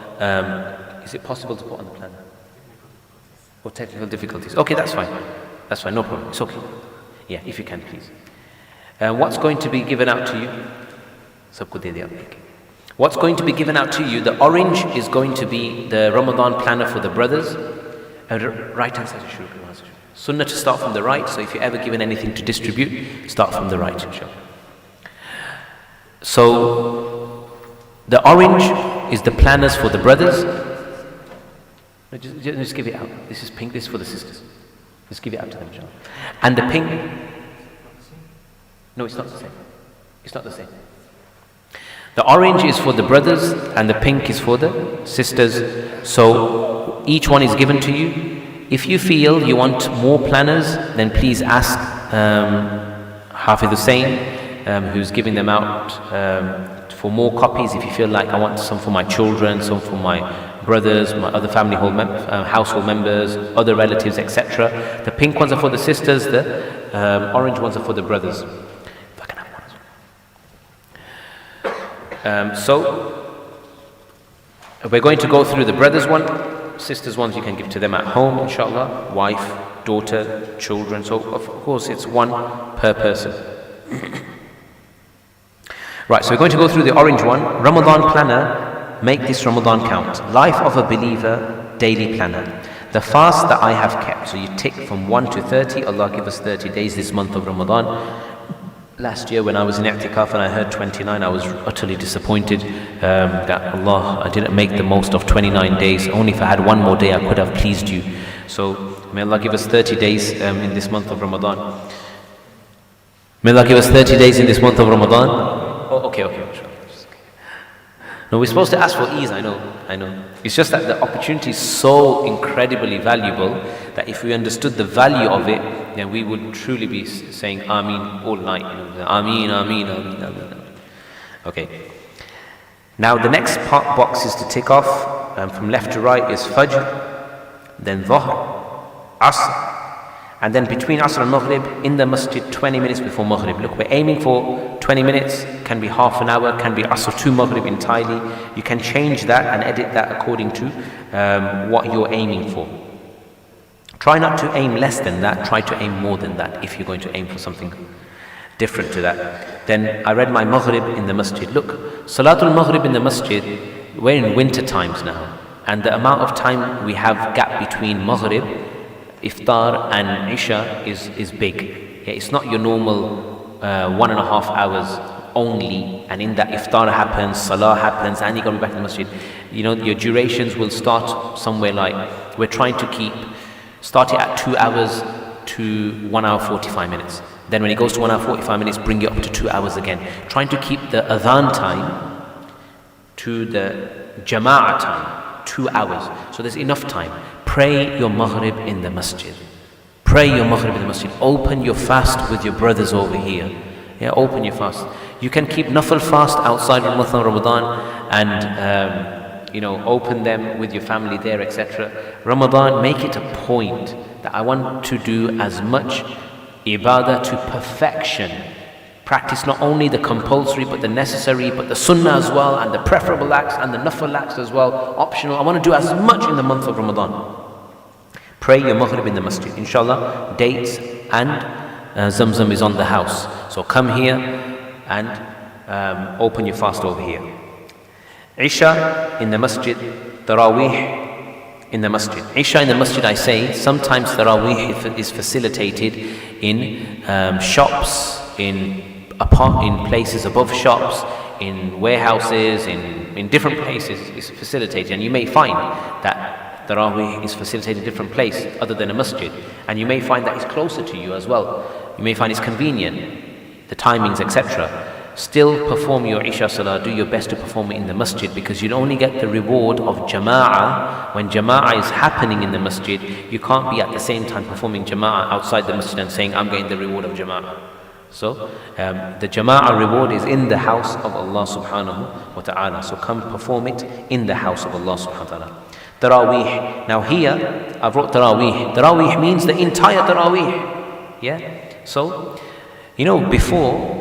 is it possible to put on the planner? Or technical difficulties? Okay, that's fine. That's fine, no problem. It's okay. Yeah, if you can, please. What's going to be given out to you? What's going to be given out to you? The orange is going to be the Ramadan planner for the brothers. Right hand side, Sunnah to start from the right, so if you're ever given anything to distribute, start from the right, inshallah. So, the orange is the planners for the brothers. No, just give it out. This is pink, this is for the sisters. Just give it out to them, inshallah. And the pink, no, it's not the same. It's not the same. The orange is for the brothers and the pink is for the sisters. So each one is given to you. If you feel you want more planners, then please ask Hafidh Hussain, who's giving them out for more copies. If you feel like I want some for my children, some for my brothers, my other family household members, other relatives, etc. The pink ones are for the sisters, the orange ones are for the brothers. If I can have one as well. So we're going to go through the brothers one. sisters' ones you can give to them at home, inshallah. Wife, daughter, children. So of course it's one per person. Right, so we're going to go through the orange one. Ramadan planner, make this Ramadan count. Life of a believer, daily planner. The fast that I have kept. So you tick from 1 to 30. Allah give us 30 days this month of Ramadan. Last year when I was in i'tikaf and I heard 29, I was utterly disappointed that Allah, I didn't make the most of 29 days. Only if I had one more day I could have pleased you. So may Allah give us 30 days in this month of Ramadan. May Allah give us 30 days in this month of Ramadan. Oh, okay. No, we're supposed to ask for ease, I know. It's just that the opportunity is so incredibly valuable that if we understood the value of it, then we would truly be saying Ameen all night. Ameen, Ameen, Ameen, Ameen. Okay. Now the next box is to tick off from left to right is Fajr, then Dhuhr, Asr, and then between Asr and Maghrib in the masjid 20 minutes before Maghrib. Look, we're aiming for 20 minutes, can be half an hour, can be Asr to Maghrib entirely. You can change that and edit that according to what you're aiming for. Try not to aim less than that, try to aim more than that if you're going to aim for something different to that. Then I read my Maghrib in the masjid. Look, Salatul Maghrib in the masjid, we're in winter times now, and the amount of time we have gap between Maghrib, Iftar and Isha is big. Yeah, it's not your normal 1.5 hours only, and in that Iftar happens, Salah happens, and you got to be back in the masjid. You know, your durations will start somewhere like, we're trying to start it at 2 hours to 1 hour 45 minutes. Then when it goes to 1 hour 45 minutes, bring it up to 2 hours again. Trying to keep the adhan time to the jama'ah time, 2 hours. So there's enough time. Pray your Maghrib in the masjid. Pray your Maghrib in the masjid. Open your fast with your brothers over here. Yeah, open your fast. You can keep Nafil fast outside of Ramadan and open them with your family there, etc. Ramadan, make it a point that I want to do as much ibadah to perfection. Practice not only the compulsory but the necessary, but the sunnah as well, and the preferable acts and the nafil acts as well, optional. I want to do as much in the month of Ramadan. Pray your Maghrib in the masjid. Inshallah, dates and Zamzam is on the house. So come here and open your fast over here. Isha in the masjid, Taraweeh in the masjid. Isha in the masjid, I say, sometimes Taraweeh is facilitated in shops, in places above shops, in warehouses, in different places is facilitated. And you may find that Taraweeh is facilitated in a different place other than a masjid. And you may find that it's closer to you as well. You may find it's convenient, the timings, etc. Still perform your Isha Salah, do your best to perform it in the masjid, because you'll only get the reward of Jama'ah. When Jama'ah is happening in the masjid, you can't be at the same time performing Jama'ah outside the masjid and saying, I'm getting the reward of Jama'ah. So, the Jama'ah reward is in the house of Allah subhanahu wa ta'ala. So come perform it in the house of Allah subhanahu wa ta'ala. Taraweeh. Now here, I've wrote Taraweeh. Taraweeh means the entire Taraweeh. Yeah? So, before,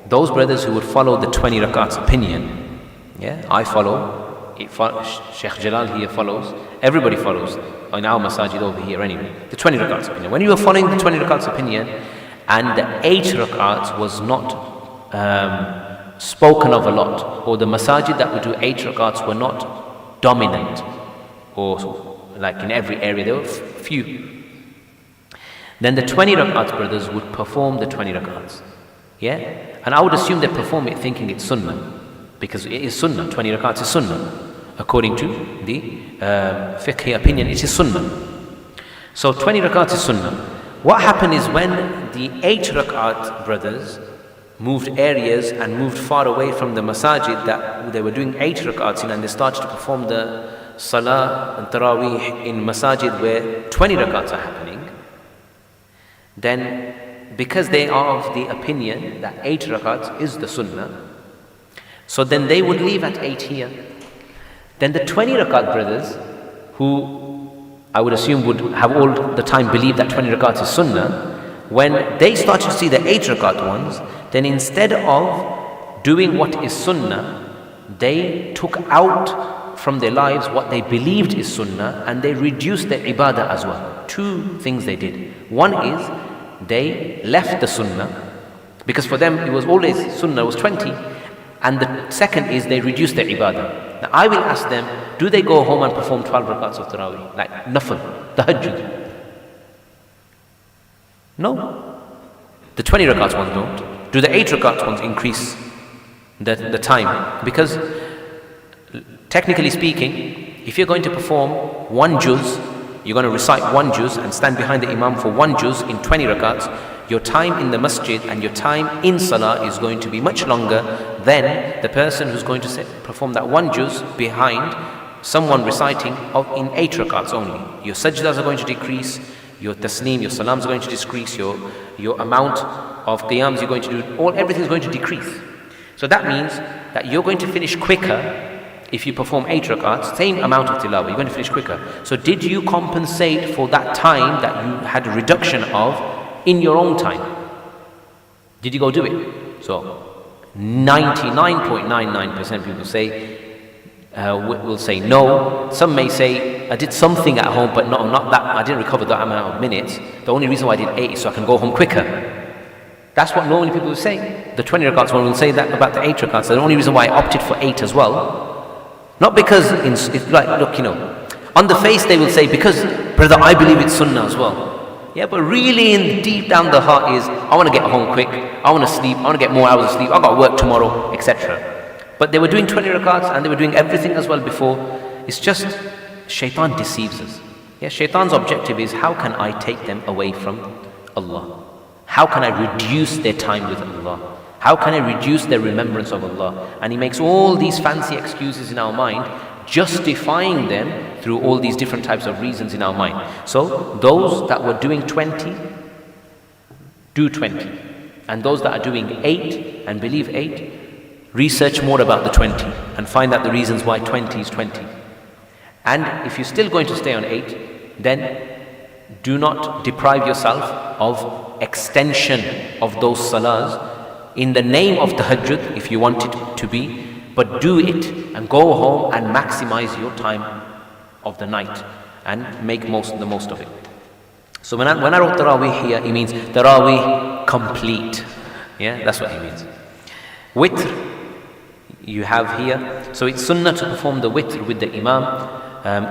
those brothers who would follow the 20 rakats opinion, yeah, I follow, Shaykh Jalal here follows, everybody follows, in our masajid over here anyway, the 20 rakats opinion. When you were following the 20 rakats opinion, and the 8 rakats was not spoken of a lot, or the masajid that would do 8 rakats were not dominant, or like in every area, there were few. Then the 20 rakats brothers would perform the 20 rakats. Yeah? And I would assume they perform it thinking it's sunnah, because it is sunnah, 20 rakats is sunnah. According to the fiqh opinion, it is sunnah. So 20 rakats is sunnah. What happened is when the 8 rakat brothers moved areas and moved far away from the masajid that they were doing 8 rakats in, and they started to perform the salah and taraweeh in masajid where 20 rakats are happening, then because they are of the opinion that 8 rakats is the sunnah, so then they would leave at 8 here. Then the 20 rakat brothers, who I would assume would have all the time believed that 20 rakat is sunnah, when they started to see the 8 rakat ones, then instead of doing what is sunnah, they took out from their lives what they believed is sunnah, and they reduced their ibadah as well. Two things they did. One is they left the sunnah, because for them it was always sunnah was 20, and the second is they reduced their ibadah. Now I will ask them, do they go home and perform 12 rakats of tarawih, like nafil, tahajjud? No. The 20 rakats ones don't. Do the 8 rakats ones increase the time? Because technically speaking, if you're going to perform one juz, you're going to recite one juz and stand behind the imam for one juz in 20 rakats, your time in the masjid and your time in salah is going to be much longer than the person who's going to perform that one juz behind someone reciting in 8 rakats only. Your sajdas are going to decrease, your tasneem, your salams are going to decrease, your amount of qiyams you're going to do, everything is going to decrease. So that means that you're going to finish quicker if you perform 8 rakats, same amount of tilawah, you're going to finish quicker. So did you compensate for that time that you had a reduction of in your own time? Did you go do it? So 99.99% people say, will say no. Some may say, I did something at home, but not that, I didn't recover that amount of minutes. The only reason why I did 8 is so I can go home quicker. That's what normally people will say. The 20 rakats one will say that about the 8 rakats. The only reason why I opted for 8 as well, not because, look, on the face they will say, because, brother, I believe it's sunnah as well. Yeah, but really deep down the heart is, I want to get home quick, I want to sleep, I want to get more hours of sleep, I've got work tomorrow, etc. But they were doing 20 rakats and they were doing everything as well before. It's just, shaitan deceives us. Yeah, shaitan's objective is, how can I take them away from Allah? How can I reduce their time with Allah? How can I reduce their remembrance of Allah? And he makes all these fancy excuses in our mind, justifying them through all these different types of reasons in our mind. So those that were doing 20, do 20. And those that are doing 8 and believe 8, research more about the 20 and find out the reasons why 20 is 20. And if you're still going to stay on 8, then do not deprive yourself of extension of those salahs in the name of tahajjud, if you want it to be, but do it and go home and maximize your time of the night and make the most of it. So when I wrote tarawih here, it means tarawih complete. Yeah, that's what it means. Witr you have here. So it's sunnah to perform the witr with the imam.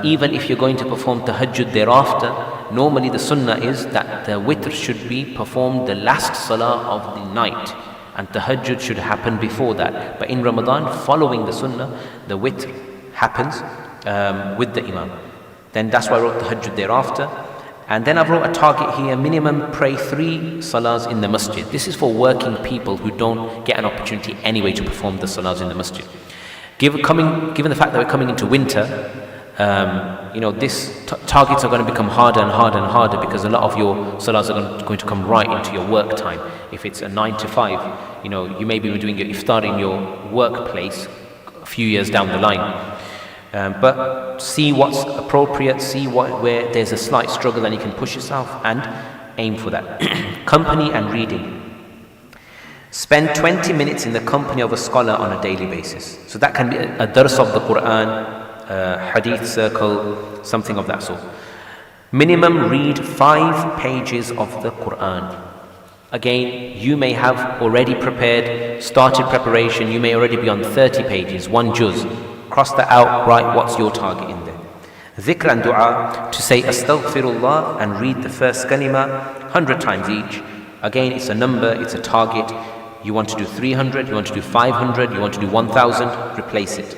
Even if you're going to perform tahajjud thereafter, normally the sunnah is that the witr should be performed the last salah of the night, and tahajjud should happen before that. But in Ramadan, following the sunnah, the witr happens with the imam. Then that's why I wrote tahajjud thereafter. And then I wrote a target here, minimum pray 3 salahs in the masjid. This is for working people who don't get an opportunity anyway to perform the salahs in the masjid. Given the fact that we're coming into winter, this targets are going to become harder and harder and harder, because a lot of your salahs are going to come right into your work time. If it's a 9 to 5, you may be doing your iftar in your workplace a few years down the line. But see what's appropriate, see where there's a slight struggle and you can push yourself and aim for that. Company and reading. Spend 20 minutes in the company of a scholar on a daily basis. So that can be a dars of the Quran, hadith circle, something of that sort. Minimum read 5 pages of the Quran. Again, you may have already started preparation, you may already be on 30 pages, 1 juz. Cross that out, write what's your target in there. Dhikr and dua, to say astaghfirullah and read the first kalima 100 times each. Again, it's a number, it's a target. You want to do 300, you want to do 500, you want to do 1000, replace it.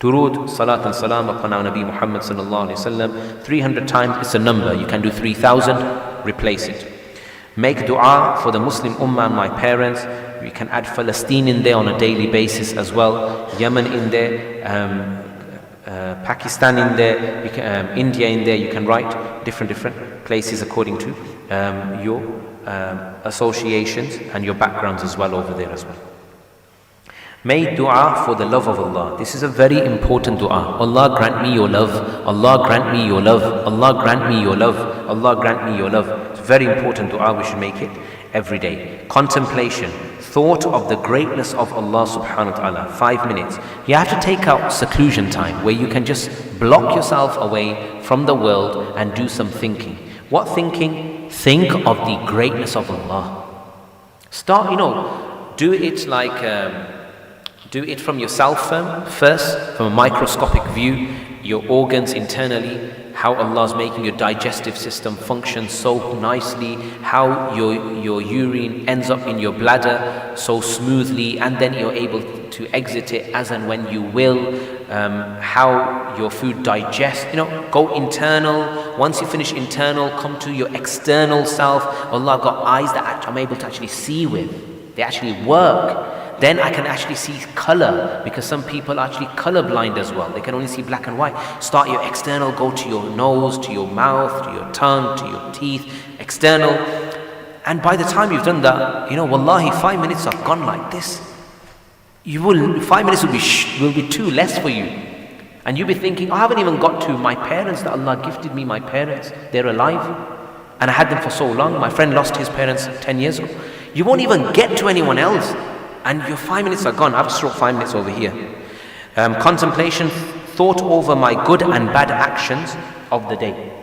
Durood, salat and salam upon our Nabi Muhammad sallallahu alayhi wa sallam, 300 times, it's a number. You can do 3000, replace it. Make dua for the Muslim ummah and my parents. We can add Palestine in there on a daily basis as well, Yemen in there, Pakistan in there, India in there. You can write different places according to your associations and your backgrounds as well over there as well. Make dua for the love of Allah. This is a very important dua. Allah grant me your love. Allah grant me your love. Allah grant me your love. Allah grant me your love. It's a very important dua. We should make it. every day. Contemplation, thought of the greatness of Allah subhanahu wa ta'ala, 5 minutes. You have to take out seclusion time where you can just block yourself away from the world and do some thinking. What thinking? Think of the greatness of Allah. Start, do it do it from yourself first, from a microscopic view, your organs internally, how Allah's making your digestive system function so nicely, how your urine ends up in your bladder so smoothly, and then you're able to exit it as and when you will, how your food digests, go internal. Once you finish internal, come to your external self. Allah got eyes that I'm able to actually see with. They actually work. Then I can actually see color, because some people are actually colorblind as well. They can only see black and white. Start your external, go to your nose, to your mouth, to your tongue, to your teeth, external. And by the time you've done that, wallahi, 5 minutes are gone like this. 5 minutes will be too less for you. And you'll be thinking, I haven't even got to my parents, that Allah gifted me my parents. They're alive. And I had them for so long. My friend lost his parents 10 years ago. You won't even get to anyone else. And your 5 minutes are gone. I've just wrote 5 minutes over here. Contemplation, thought over my good and bad actions of the day.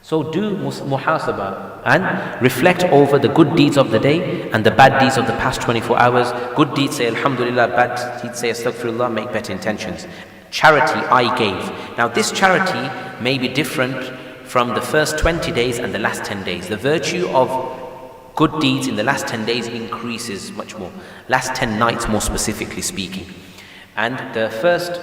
So do muhasabah and reflect over the good deeds of the day and the bad deeds of the past 24 hours. Good deeds, say alhamdulillah. Bad deeds, say astaghfirullah. Make better intentions. Charity, I gave. Now this charity may be different from the first 20 days and the last 10 days. The virtue of good deeds in the last 10 days increases much more. Last 10 nights, more specifically speaking. And the first,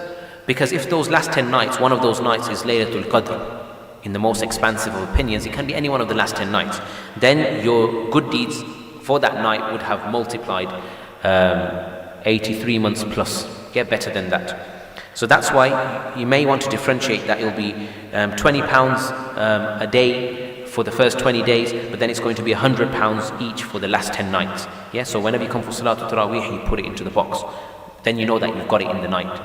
because if those last 10 nights, one of those nights is Laylatul Qadr, in the most expansive of opinions, it can be any one of the last 10 nights, then your good deeds for that night would have multiplied 83 months plus. Get better than that. So that's why you may want to differentiate that. It'll be £20 a day for the first 20 days, but then it's going to be £100 each for the last 10 nights. Yeah, so whenever you come for Salatul Taraweeh, you put it into the box. Then you know that you've got it in the night.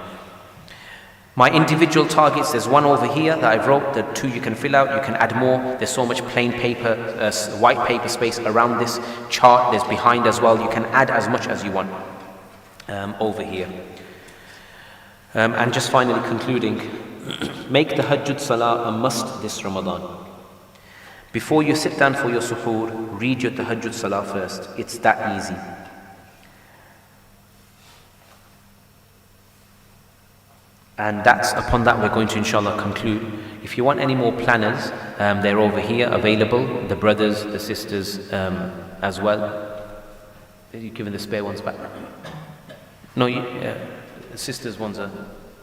My individual targets, there's one over here that I wrote, the 2 you can fill out, you can add more. There's so much plain paper, white paper space around this chart. There's behind as well. You can add as much as you want over here. And just finally concluding, make the Hajjud Salah a must this Ramadan. Before you sit down for your suhoor, read your Tahajjud Salah first. It's that easy. And upon that we're going to inshallah conclude. If you want any more planners, they're over here available. The brothers, the sisters as well. Are you giving the spare ones back? No, the sisters ones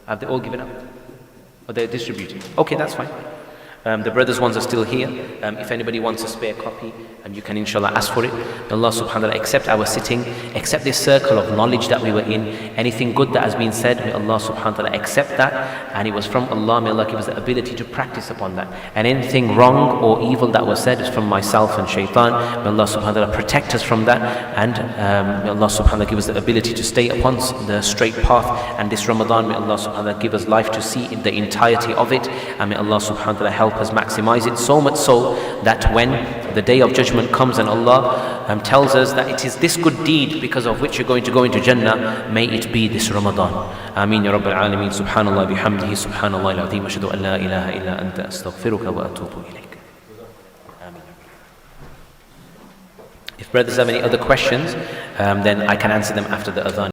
have they all given up? Or they're distributing? Okay, that's fine. The brothers' ones are still here. If anybody wants a spare copy, you can inshallah ask for it. May Allah subhanahu wa ta'ala accept our sitting, accept this circle of knowledge that we were in. Anything good that has been said, may Allah subhanahu wa ta'ala accept that. And it was from Allah, may Allah give us the ability to practice upon that. And anything wrong or evil that was said is from myself and shaitan. May Allah subhanahu wa ta'ala protect us from that. And may Allah subhanahu wa ta'ala give us the ability to stay upon the straight path. And this Ramadan, may Allah subhanahu wa ta'ala give us life to see in the entirety of it. And may Allah subhanahu wa ta'ala help us maximize it, so much so that when the day of judgment comes and Allah tells us that it is this good deed because of which you're going to go into Jannah, may it be this Ramadan. Ameen ya Rabbil Alameen. Subhanallah bihamdihi, subhanallah al-azim, ashhadu an la ilaha illa anta, astaghfiruka wa atubu ilayk. Ameen. If brothers have any other questions, then I can answer them after the adhan.